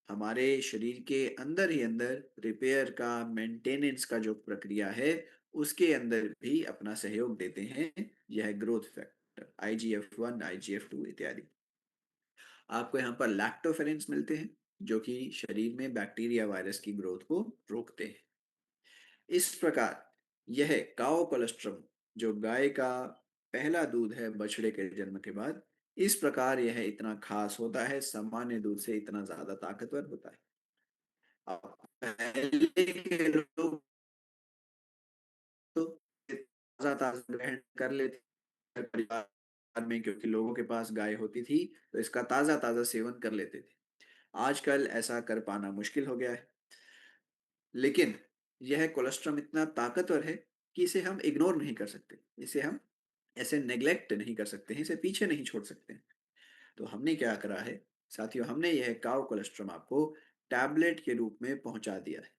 A: हमारे शरीर के अंदर ही अंदर रिपेयर का, मेंटेनेंस का जो प्रक्रिया है, उसके अंदर भी अपना सहयोग देते हैं। यह ग्रोथ फैक्टर IGF-1, IGF-2 इत्यादि। आपको यहाँ पर लैक्टोफेरेंस मिलते हैं, जो कि शरीर में बैक्टीरिया वायरस की ग्रोथ को रोकते हैं। इस प्रकार यह काओ कोलेस्ट्रम, जो गाय का पहला दूध है बछड़े के जन्म के बाद, इस प्रकार यह इतना खास होता है, सामान्य दूध से इतना ज्यादा ताकतवर होता है। अब पहले के लोग तो ताजा ताजा ग्रहण कर लेते थे परिवार में, क्योंकि लोगों के पास गाय होती थी, तो इसका ताजा ताजा सेवन कर लेते थे। आजकल ऐसा कर पाना मुश्किल हो गया है। लेकिन यह कोलेस्ट्रॉल इतना ताकतवर है कि इसे हम इग्नोर नहीं कर सकते, इसे हम ऐसे नेग्लेक्ट नहीं कर सकते हैं, इसे पीछे नहीं छोड़ सकते हैं। तो हमने क्या करा है साथियों, हमने यह काउ कोलेस्ट्रॉल आपको टैबलेट के रूप में पहुंचा दिया है।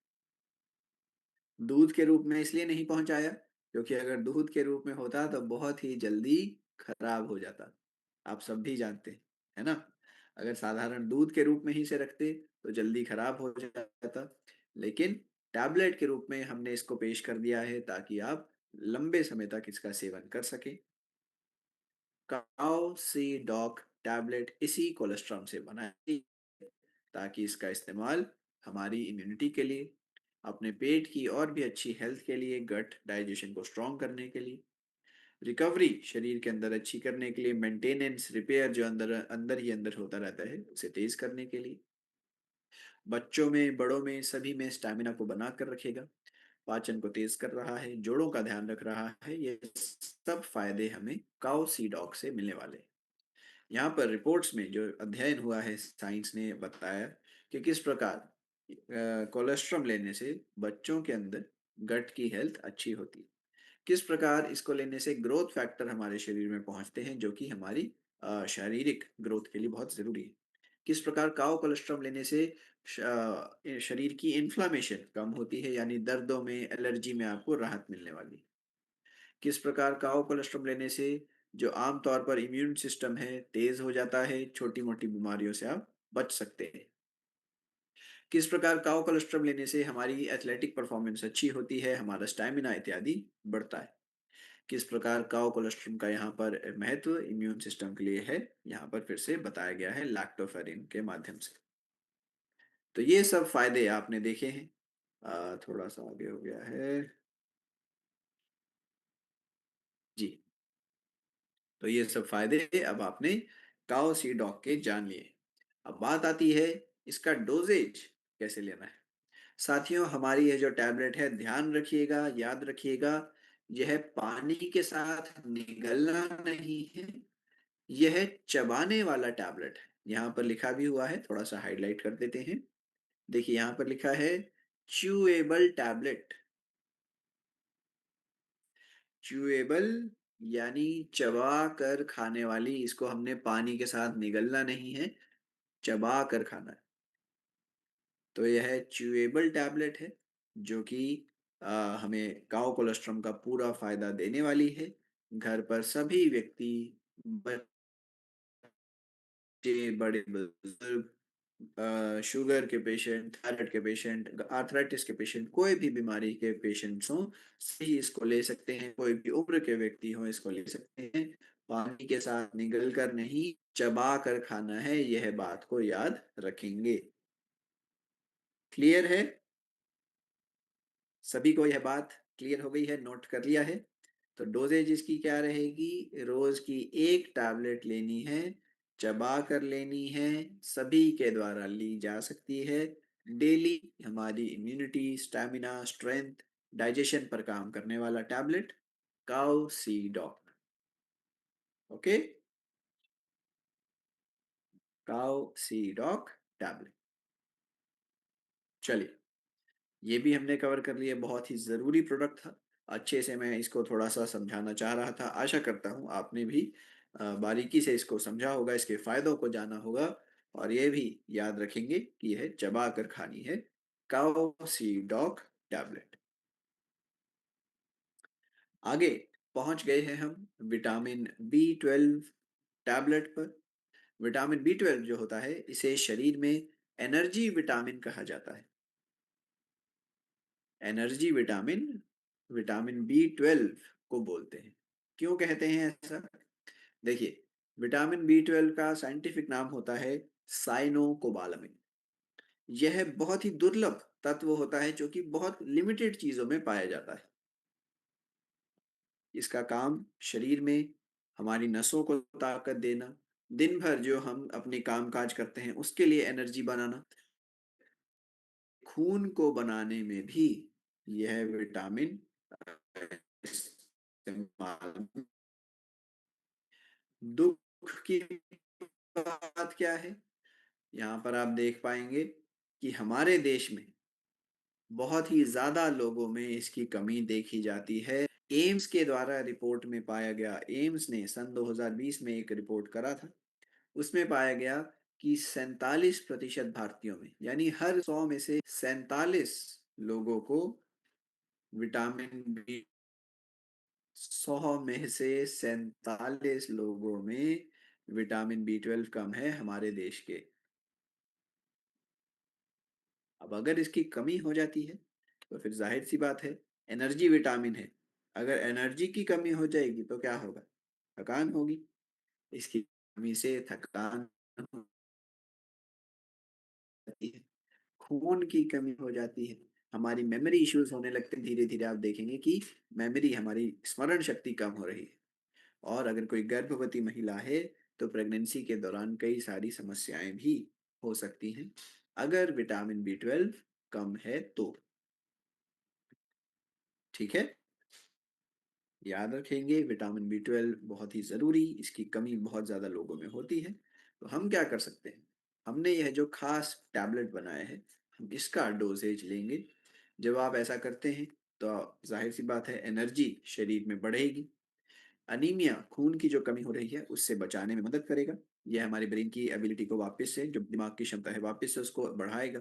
A: दूध के रूप में इसलिए नहीं पहुंचाया क्योंकि अगर दूध के रूप में होता तो बहुत ही जल्दी खराब हो जाता, आप सब भी जानते हैं, है ना। अगर साधारण दूध के रूप में ही से रखते तो जल्दी खराब हो जाता। लेकिन टैबलेट के रूप में हमने इसको पेश कर दिया है ताकि आप लंबे समय तक इसका सेवन कर सके। काउ सी डॉक टैबलेट इसी कोलेस्ट्रॉल से बना है, ताकि इसका इस्तेमाल हमारी इम्यूनिटी के लिए, अपने पेट की और भी अच्छी हेल्थ के लिए, गट डाइजेशन को स्ट्रॉन्ग करने के लिए, रिकवरी शरीर के अंदर अच्छी करने के लिए, मेंटेनेंस रिपेयर जो अंदर अंदर ही अंदर होता रहता है उसे तेज करने के लिए, बच्चों में बड़ों में सभी में स्टैमिना को बना कर रखेगा, पाचन को तेज कर रहा है, जोड़ों का ध्यान रख रहा है। ये सब फायदे हमें काउ सी डॉग से मिलने वाले हैं। यहाँ पर रिपोर्ट्स में जो अध्ययन हुआ है, साइंस ने बताया कि किस प्रकार कोलेस्ट्रॉल लेने से बच्चों के अंदर गट की हेल्थ अच्छी होती है, किस प्रकार इसको लेने से ग्रोथ फैक्टर हमारे शरीर में पहुंचते हैं, जो कि हमारी शारीरिक ग्रोथ के लिए बहुत जरूरी है। किस प्रकार काओ कोलेस्ट्रॉल लेने से शरीर की इन्फ्लामेशन कम होती है, यानी दर्दों में, एलर्जी में आपको राहत मिलने वाली। किस प्रकार काओ कोलेस्ट्रॉल लेने से जो आमतौर पर इम्यून सिस्टम है तेज हो जाता है, छोटी मोटी बीमारियों से आप बच सकते हैं। किस प्रकार काओ कोलेस्ट्रॉल लेने से हमारी एथलेटिक परफॉर्मेंस अच्छी होती है, हमारा स्टैमिना इत्यादि बढ़ता है। किस प्रकार काओ कोलेस्ट्रॉल का यहाँ पर महत्व इम्यून सिस्टम के लिए है, यहाँ पर फिर से बताया गया है लैक्टोफेरिन के माध्यम से। तो ये सब फायदे आपने देखे हैं। थोड़ा सा आगे हो गया है जी। तो ये सब फायदे अब आपने काओ सी डॉग के जान लिए। अब बात आती है इसका डोजेज कैसे लेना है। साथियों, हमारी ये जो टैबलेट है, ध्यान रखिएगा, याद रखिएगा, यह पानी के साथ निगलना नहीं है, यह चबाने वाला टैबलेट है। यहाँ पर लिखा भी हुआ है, थोड़ा सा हाईलाइट कर देते हैं। देखिए यहाँ पर लिखा है च्यूएबल टैबलेट। च्यूएबल यानी चबा कर खाने वाली, इसको हमने पानी के साथ निगलना नहीं है, चबा कर खाना है। तो यह च्यूएबल टैबलेट है, जो कि हमें काउ कोलेस्ट्रॉल का पूरा फायदा देने वाली है। घर पर सभी व्यक्ति, बच्चे, बड़े बुजुर्ग, शुगर के पेशेंट, थायराइड के पेशेंट, आर्थराइटिस के पेशेंट, कोई भी बीमारी के पेशेंट्स हों, सभी इसको ले सकते हैं। कोई भी उम्र के व्यक्ति हो इसको ले सकते हैं। पानी के साथ निगल कर नहीं, चबा कर खाना है, यह बात को याद रखेंगे। क्लियर है? सभी को यह बात क्लियर हो गई है, नोट कर लिया है? तो डोजेज इसकी क्या रहेगी? रोज की एक टैबलेट लेनी है, चबा कर लेनी है, सभी के द्वारा ली जा सकती है। डेली हमारी इम्यूनिटी, स्टैमिना, स्ट्रेंथ, डाइजेशन पर काम करने वाला टैबलेट, काउ सी डॉक। ओके, काउ सी डॉक टैबलेट। चलिए, ये भी हमने कवर कर लिया। बहुत ही जरूरी प्रोडक्ट था। अच्छे से मैं इसको थोड़ा सा समझाना चाह रहा था। आशा करता हूँ आपने भी बारीकी से इसको समझा होगा, इसके फायदों को जाना होगा, और ये भी याद रखेंगे कि यह चबा कर खानी है, काउसीडॉक टैबलेट। आगे पहुंच गए हैं हम विटामिन बी 12 टैबलेट पर। विटामिन बी 12 जो होता है, इसे शरीर में एनर्जी विटामिन कहा जाता है। एनर्जी विटामिन, विटामिन बी 12 को बोलते हैं। क्यों कहते हैं ऐसा? देखिए, विटामिन बी 12 का साइंटिफिक नाम होता है साइनोकोबालामिन। यह बहुत ही दुर्लभ तत्व होता है जो कि बहुत लिमिटेड चीजों में पाया जाता है। इसका काम शरीर में हमारी नसों को ताकत देना, दिन भर जो हम अपने काम काज करते हैं उसके लिए एनर्जी बनाना, खून को बनाने में भी यह विटामिन इस्तेमाल। दुख की बात क्या है? यहाँ पर आप देख पाएंगे कि हमारे देश में बहुत ही ज्यादा लोगों में इसकी कमी देखी जाती है। एम्स के द्वारा रिपोर्ट में पाया गया, एम्स ने सन 2020 में एक रिपोर्ट करा था, उसमें पाया गया कि 47% भारतीयों में, यानी हर 100 में से 47 लोगों को विटामिन बी, 100 में से 47 लोगों में विटामिन बी 12 कम है हमारे देश के। अब अगर इसकी कमी हो जाती है तो फिर जाहिर सी बात है, एनर्जी विटामिन है, अगर एनर्जी की कमी हो जाएगी तो क्या होगा? थकान होगी। इसकी कमी से थकान होती है, खून की कमी हो जाती है, हमारी मेमोरी इश्यूज होने लगते हैं। धीरे धीरे आप देखेंगे कि मेमोरी, हमारी स्मरण शक्ति कम हो रही है। और अगर कोई गर्भवती महिला है तो प्रेगनेंसी के दौरान कई सारी समस्याएं भी हो सकती हैं, अगर विटामिन बी 12 कम है तो। ठीक है, याद रखेंगे विटामिन बी 12 बहुत ही जरूरी, इसकी कमी बहुत ज्यादा लोगों में होती है। तो हम क्या कर सकते हैं? हमने यह जो खास टैबलेट बनाया है, हम इसका डोजेज लेंगे। जब आप ऐसा करते हैं तो जाहिर सी बात है, एनर्जी शरीर में बढ़ेगी। अनीमिया, खून की जो कमी हो रही है उससे बचाने में मदद करेगा। यह हमारे ब्रेन की एबिलिटी को वापस से, जो दिमाग की क्षमता है, वापस से उसको बढ़ाएगा।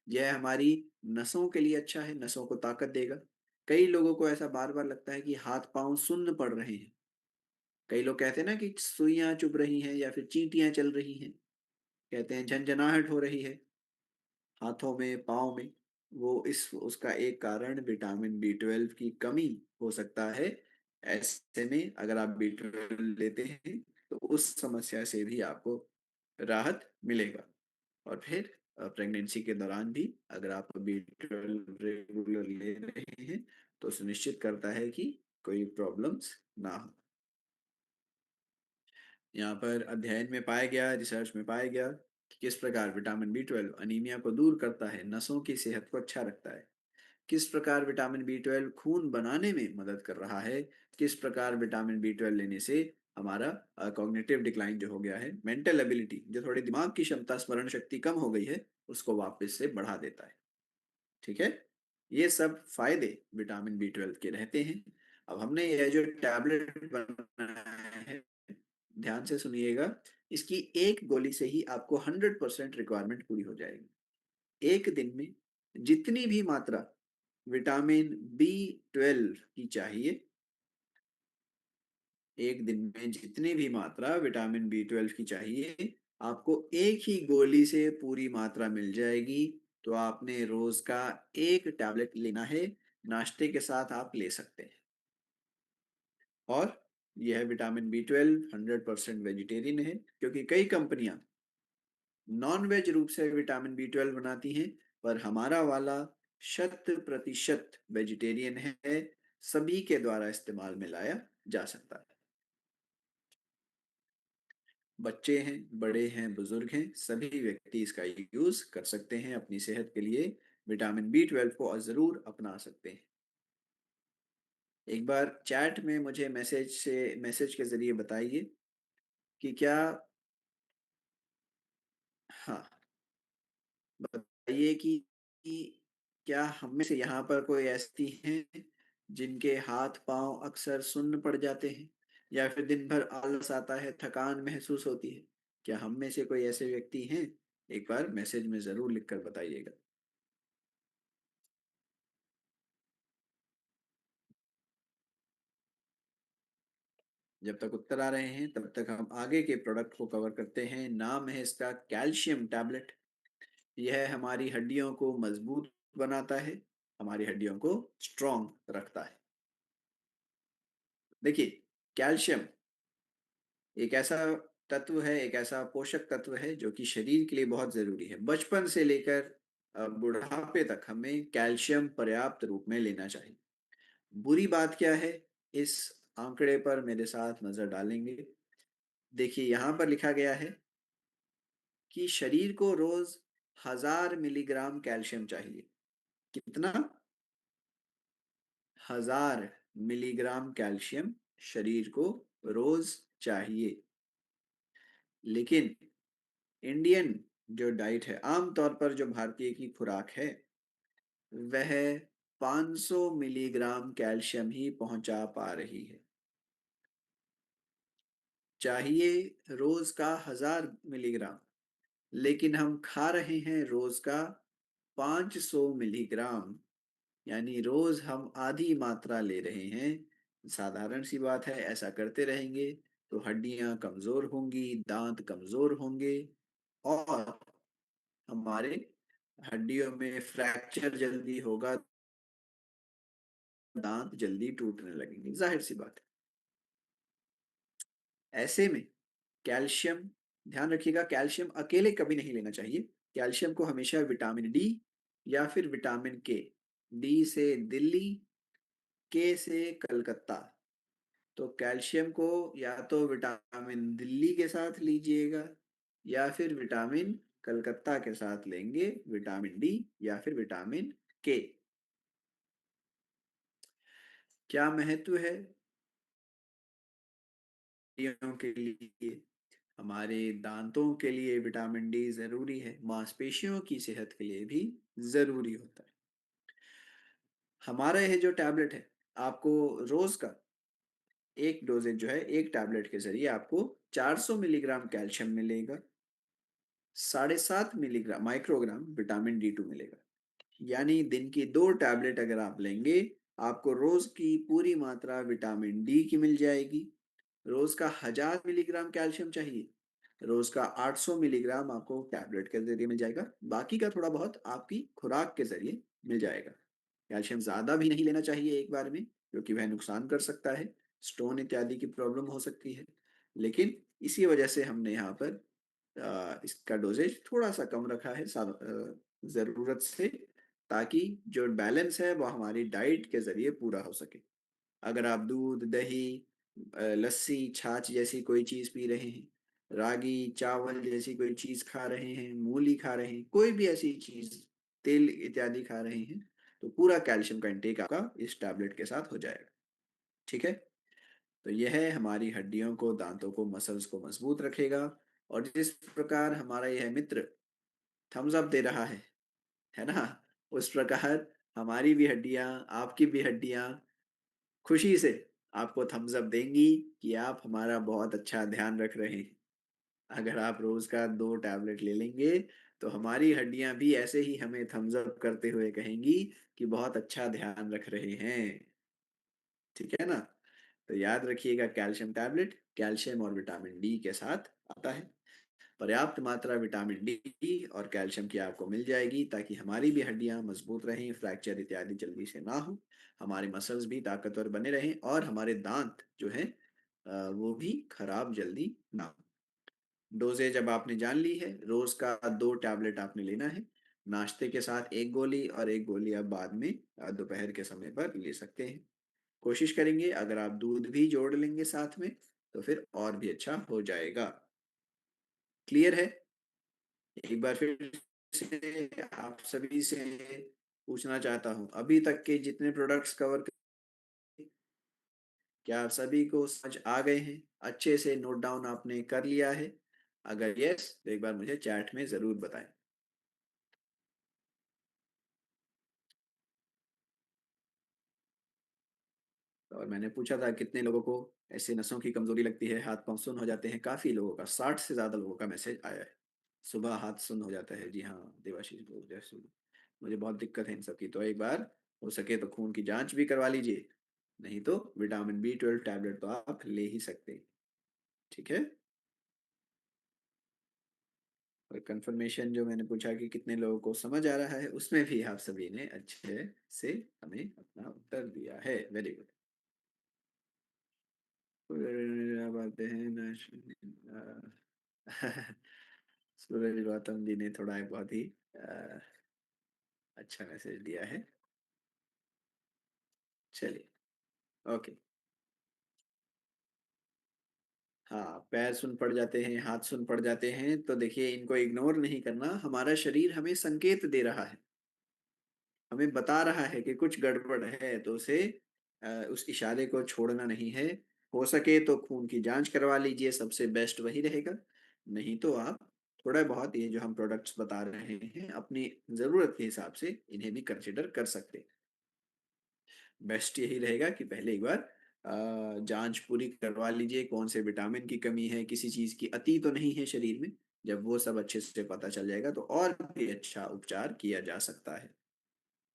A: यह हमारी नसों के लिए अच्छा है, नसों को ताकत देगा। कई लोगों को ऐसा बार बार लगता है कि हाथ पांव सुन्न पड़ रहे हैं। कई लोग कहते हैं ना कि सुइयां चुभ रही हैं या फिर चींटियां चल रही हैं, कहते हैं झंझनाहट हो रही है हाथों में, पाँव में। वो इस उसका एक कारण विटामिन बी 12 की कमी हो सकता है। ऐसे में अगर आप बी 12 लेते हैं तो उस समस्या से भी आपको राहत मिलेगा। और फिर प्रेगनेंसी के दौरान भी अगर आप बी 12 रेगुलर ले रहे हैं तो सुनिश्चित करता है कि कोई प्रॉब्लम्स ना हो। यहाँ पर अध्ययन में पाया गया, रिसर्च में पाया गया कि किस प्रकार विटामिन बी 12 अनीमिया को दूर करता है, नसों की सेहत को अच्छा रखता है। किस प्रकार विटामिन बी 12 खून बनाने में मदद कर रहा है। किस प्रकार विटामिन बी 12 लेने से हमारा कॉग्निटिव डिक्लाइन जो हो गया है, मेंटल एबिलिटी, जो थोड़ी दिमाग की क्षमता, स्मरण शक्ति कम हो गई है, उसको वापस से बढ़ा देता है। ठीक है, ये सब फायदे विटामिन बी 12 के रहते हैं। अब हमने यह जो टैबलेट बनाया है, ध्यान से सुनिएगा, इसकी एक गोली से ही आपको 100% रिक्वायरमेंट पूरी हो जाएगी। एक दिन में जितनी भी मात्रा विटामिन बी 12 की चाहिए, एक दिन में जितनी भी मात्रा विटामिन बी 12 की चाहिए, आपको एक ही गोली से पूरी मात्रा मिल जाएगी। तो आपने रोज का एक टैबलेट लेना है, नाश्ते के साथ आप ले सकते हैं। और यह विटामिन B12 100% वेजिटेरियन है, क्योंकि कई कंपनियां नॉन वेज रूप से विटामिन B12 बनाती हैं, पर हमारा वाला 100% वेजिटेरियन है, सभी के द्वारा इस्तेमाल में लाया जा सकता है। बच्चे हैं, बड़े हैं, बुजुर्ग हैं, सभी व्यक्ति इसका यूज कर सकते हैं अपनी सेहत के लिए। विटामिन B12 को जरूर अपना सकते हैं। एक बार चैट में मुझे मैसेज के जरिए बताइए कि क्या, हाँ, बताइए कि क्या हम में से यहाँ पर कोई ऐसी हैं जिनके हाथ पांव अक्सर सुन्न पड़ जाते हैं, या फिर दिन भर आलस आता है, थकान महसूस होती है? क्या हम में से कोई ऐसे व्यक्ति हैं? एक बार मैसेज में जरूर लिखकर बताइएगा। जब तक उत्तर आ रहे हैं तब तक हम आगे के प्रोडक्ट को कवर करते हैं। नाम है इसका कैल्शियम टैबलेट। यह हमारी हड्डियों को मजबूत बनाता है, हमारी हड्डियों को स्ट्रॉन्ग रखता है। देखिए, कैल्शियम एक ऐसा तत्व है, एक ऐसा पोषक तत्व है जो कि शरीर के लिए बहुत जरूरी है। बचपन से लेकर बुढ़ापे तक हमें कैल्शियम पर्याप्त रूप में लेना चाहिए। बुरी बात क्या है, इस आंकड़े पर मेरे साथ नजर डालेंगे। देखिए, यहाँ पर लिखा गया है कि शरीर को रोज 1000 मिलीग्राम कैल्शियम चाहिए। कितना? 1000 मिलीग्राम कैल्शियम शरीर को रोज चाहिए। लेकिन इंडियन जो डाइट है, आमतौर पर जो भारतीय की खुराक है, वह 500 मिलीग्राम कैल्शियम ही पहुंचा पा रही है। चाहिए रोज का 1000 मिलीग्राम, लेकिन हम खा रहे हैं रोज का 500 मिलीग्राम। यानी रोज हम आधी मात्रा ले रहे हैं। साधारण सी बात है, ऐसा करते रहेंगे तो हड्डियां कमजोर होंगी, दांत कमजोर होंगे, और हमारे हड्डियों में फ्रैक्चर जल्दी होगा, दांत जल्दी टूटने लगेंगे, जाहिर सी बात है। ऐसे में कैल्शियम, ध्यान रखिएगा, कैल्शियम अकेले कभी नहीं लेना चाहिए। कैल्शियम को हमेशा विटामिन D या फिर विटामिन K, D से दिल्ली, K से कलकत्ता, तो कैल्शियम को या तो विटामिन दिल्ली के साथ लीजिएगा, या फिर विटामिन कलकत्ता के साथ लेंगे, विटामिन D या फिर विटामिन K। क्या महत्व है हड्डियों के लिए? हमारे दांतों के लिए विटामिन D जरूरी है, मांसपेशियों की सेहत के लिए भी जरूरी होता है। हमारा यह जो टैबलेट है, आपको रोज का एक डोजेज जो है, एक टैबलेट के जरिए आपको 400 मिलीग्राम कैल्शियम मिलेगा, 7.5 मिलीग्राम माइक्रोग्राम विटामिन D2 मिलेगा। यानी दिन की 2 टैबलेट अगर आप लेंगे, आपको रोज की पूरी मात्रा विटामिन D की मिल जाएगी। रोज का 1000 मिलीग्राम कैल्शियम चाहिए, रोज का 800 मिलीग्राम आपको टैबलेट के जरिए मिल जाएगा। बाकी का थोड़ा बहुत आपकी खुराक के जरिए मिल जाएगा। कैल्शियम ज्यादा भी नहीं लेना चाहिए एक बार में, क्योंकि वह नुकसान कर सकता है, स्टोन इत्यादि की प्रॉब्लम हो सकती है। लेकिन इसी वजह से हमने यहाँ पर इसका डोजेज थोड़ा सा कम रखा है जरूरत से, ताकि जो बैलेंस है वो हमारी डाइट के जरिए पूरा हो सके। अगर आप दूध, दही, लस्सी, छाछ जैसी कोई चीज पी रहे हैं, रागी चावल जैसी कोई चीज खा रहे हैं, मूली खा रहे हैं, कोई भी ऐसी चीज, तेल इत्यादि खा रहे हैं, तो पूरा कैल्शियम का इंटेक आपका इस टैबलेट के साथ हो जाएगा। ठीक है? तो यह हमारी हड्डियों को, दांतों को, मसल्स को मजबूत रखेगा। और जिस प्रकार हमारा यह मित्र थम्स अप दे रहा है ना, उस प्रकार हमारी भी हड्डियां, आपकी भी हड्डियां खुशी से आपको थम्स अप देंगी कि आप हमारा बहुत अच्छा ध्यान रख रहे हैं। अगर आप रोज का 2 टैबलेट ले लेंगे, तो हमारी हड्डियां भी ऐसे ही हमें थम्स अप करते हुए कहेंगी कि बहुत अच्छा ध्यान रख रहे हैं। ठीक है ना? तो याद रखिएगा, कैल्शियम टैबलेट कैल्शियम और विटामिन D के साथ आता है। पर्याप्त मात्रा विटामिन डी और कैल्शियम की आपको मिल जाएगी, ताकि हमारी भी हड्डियां मजबूत रहें, फ्रैक्चर इत्यादि जल्दी से ना हो, हमारे मसल्स भी ताकतवर बने रहें और हमारे दांत जो है वो भी खराब जल्दी ना हो। डोजेज अब आपने जान ली है, रोज का 2 टैबलेट आपने लेना है। नाश्ते के साथ एक गोली, और एक गोली आप बाद में दोपहर के समय पर ले सकते हैं। कोशिश करेंगे अगर आप दूध भी जोड़ लेंगे साथ में, तो फिर और भी अच्छा हो जाएगा। क्लियर है? एक बार फिर से आप सभी से पूछना चाहता हूँ, अभी तक के जितने प्रोडक्ट्स कवर, क्या आप सभी को समझ आ गए हैं? अच्छे से नोट डाउन आपने कर लिया है? अगर यस, तो एक बार मुझे चैट में जरूर बताएं। और मैंने पूछा था कितने लोगों को ऐसे नसों की कमजोरी लगती है, हाथ पांव सुन्न हो जाते हैं। काफी लोगों का, 60 से ज्यादा लोगों का मैसेज आया है। सुबह हाथ सुन्न हो जाता है, जी हाँ देवाशीष बोल जैसे। मुझे बहुत दिक्कत है इन सब की, तो एक बार हो सके तो खून की जांच भी करवा लीजिए। नहीं तो विटामिन B12 टैबलेट तो आप ले ही सकते हैं। ठीक है। और कंफर्मेशन जो मैंने पूछा कि कितने लोगों को समझ आ रहा है, उसमें भी आप सभी ने अच्छे से हमें अपना उत्तर दिया है। Very good. अब आते हैं सूरज गौतम जी ने थोड़ा एक बहुत ही अ, अच्छा मैसेज दिया है। चलिए। ओके। हाँ, पैर सुन पड़ जाते हैं, हाथ सुन पड़ जाते हैं, तो देखिए इनको इग्नोर नहीं करना। हमारा शरीर हमें संकेत दे रहा है, हमें बता रहा है कि कुछ गड़बड़ है, तो उसे उस इशारे को छोड़ना नहीं है। हो सके तो खून की जांच करवा लीजिए, सबसे बेस्ट वही रहेगा। नहीं तो आप थोड़ा बहुत ये जो हम प्रोडक्ट्स बता रहे हैं, अपनी ज़रूरत के हिसाब से इन्हें भी कंसिडर कर सकते हैं। बेस्ट यही रहेगा कि पहले एक बार जांच पूरी करवा लीजिए, कौन से विटामिन की कमी है, किसी चीज़ की अति तो नहीं है शरीर में। जब वो सब अच्छे से पता चल जाएगा, तो और भी अच्छा उपचार किया जा सकता है।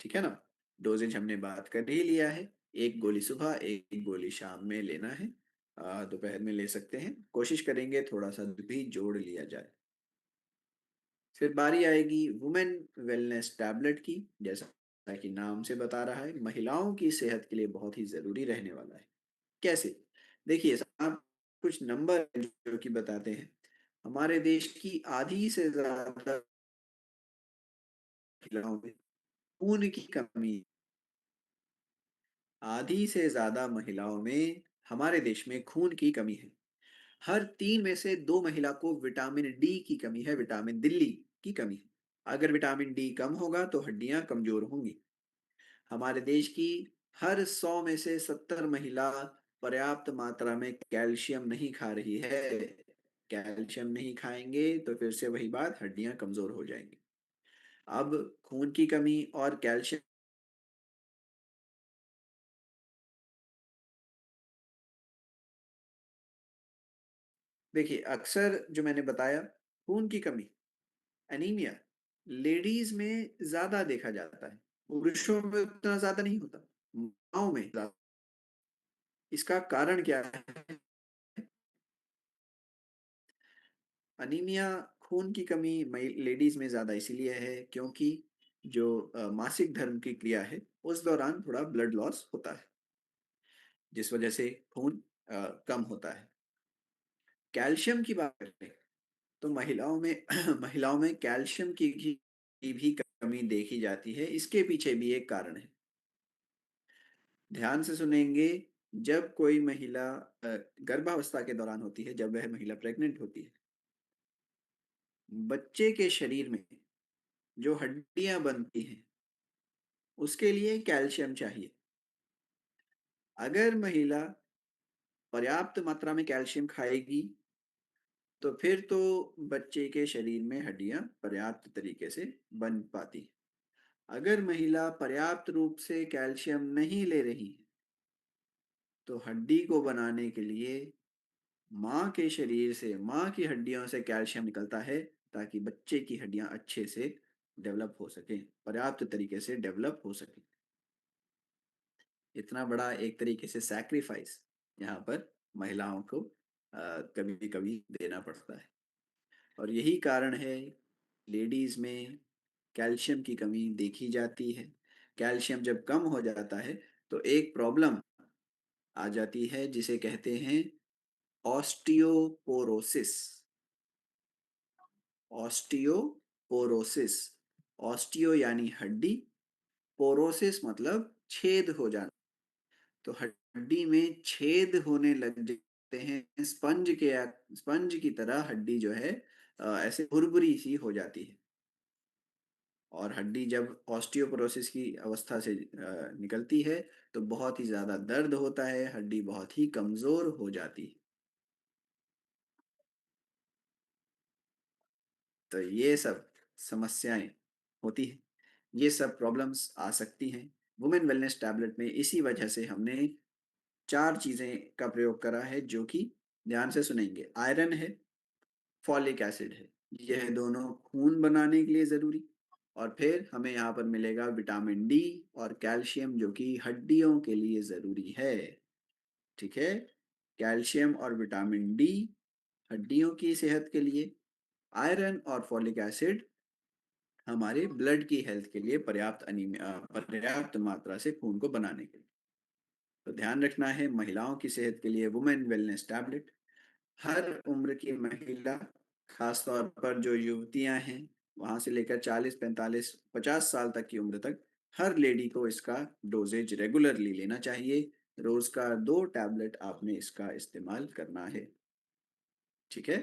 A: ठीक है ना? डोजेज हमने बात कर ही लिया है। एक गोली सुबह, एक गोली शाम में लेना है। दोपहर में ले सकते हैं, कोशिश करेंगे थोड़ा सा भी जोड़ लिया जाए। फिर बारी आएगी वुमेन वेलनेस टैबलेट की। जैसा कि नाम से बता रहा है, महिलाओं की सेहत के लिए बहुत ही जरूरी रहने वाला है। कैसे? देखिए आप, कुछ नंबर जो कि बताते हैं, हमारे देश की आधी से ज्यादा महिलाओं में खून की कमी, आधी से ज्यादा महिलाओं में हमारे देश में खून की कमी है। हर 3 में से 2 महिला को विटामिन डी की कमी है, विटामिन दिल्ली की कमी है। अगर विटामिन डी कम होगा तो हड्डियां कमजोर होंगी। हमारे देश की हर 100 में से 70 महिला पर्याप्त मात्रा में कैल्शियम नहीं खा रही है। कैल्शियम नहीं खाएंगे तो फिर से वही बात, हड्डियां कमजोर हो जाएंगी। अब खून की कमी और कैल्शियम, देखिए अक्सर जो मैंने बताया, खून की कमी, एनीमिया, लेडीज में ज्यादा देखा जाता है, पुरुषों में उतना ज्यादा नहीं होता, माओ में ज्यादा। इसका कारण क्या है? अनीमिया, खून की कमी लेडीज में ज्यादा इसीलिए है क्योंकि जो मासिक धर्म की क्रिया है, उस दौरान थोड़ा ब्लड लॉस होता है, जिस वजह से खून कम होता है। कैल्शियम की बात करें तो महिलाओं में महिलाओं में कैल्शियम की भी कमी देखी जाती है। इसके पीछे भी एक कारण है। ध्यान से सुनेंगे। जब कोई महिला गर्भावस्था के दौरान होती है, जब वह महिला प्रेग्नेंट होती है, बच्चे के शरीर में जो हड्डियां बनती हैं, उसके लिए कैल्शियम चाहिए। अगर महिला पर्याप्त मात्रा में कैल्शियम खाएगी, तो फिर तो बच्चे के शरीर में हड्डियां पर्याप्त तरीके से बन पाती। अगर महिला पर्याप्त रूप से कैल्शियम नहीं ले रही है, तो हड्डी को बनाने के लिए माँ के शरीर से, माँ की हड्डियों से कैल्शियम निकलता है, ताकि बच्चे की हड्डियां अच्छे से डेवलप हो सकें, पर्याप्त तरीके से डेवलप हो सकें। इतना बड़ा एक तरीके से सैक्रिफाइस यहाँ पर महिलाओं को कभी कभी देना पड़ता है। और यही कारण है लेडीज में कैल्शियम की कमी देखी जाती है। कैल्शियम जब कम हो जाता है तो एक प्रॉब्लम आ जाती है जिसे कहते हैं ऑस्टियोपोरोसिस। ऑस्टियोपोरोसिस, ऑस्टियो यानी हड्डी, पोरोसिस मतलब छेद हो जाना। तो हड्डी में छेद होने लग जाते हैं, स्पंज की तरह हड्डी जो है ऐसे भुरभुरी सी हो जाती है। और हड्डी जब ऑस्टियोपोरोसिस की अवस्था से निकलती है तो बहुत ही ज्यादा दर्द होता है, हड्डी बहुत ही कमजोर हो जाती है। तो ये सब समस्याएं होती हैं, ये सब प्रॉब्लम्स आ सकती हैं वुमेन वेलनेस टैबलेट में। इसी वजह से हमने चार चीजें का प्रयोग करा है जो कि ध्यान से सुनेंगे। आयरन है, फॉलिक एसिड है, यह दोनों खून बनाने के लिए जरूरी। और फिर हमें यहाँ पर मिलेगा विटामिन डी और कैल्शियम जो कि हड्डियों के लिए जरूरी है। ठीक है, कैल्शियम और विटामिन डी हड्डियों की सेहत के लिए, आयरन और फॉलिक एसिड हमारे ब्लड की हेल्थ के लिए, पर्याप्त मात्रा से खून को बनाने के लिए। तो ध्यान रखना है महिलाओं की सेहत के लिए वुमेन वेलनेस टैबलेट। हर उम्र की महिला, खासतौर पर जो युवतियां हैं, वहां से लेकर 40, 45, 50 साल तक की उम्र तक, हर लेडी को इसका डोजेज रेगुलरली लेना चाहिए। रोज का 2 टैबलेट आपने इसका इस्तेमाल करना है। ठीक है,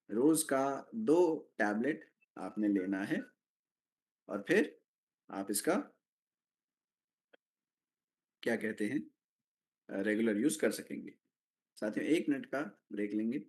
A: रोज का 2 टैबलेट आपने लेना है और फिर आप इसका क्या कहते हैं रेगुलर यूज कर सकेंगे। साथ ही 1 मिनट का ब्रेक लेंगे।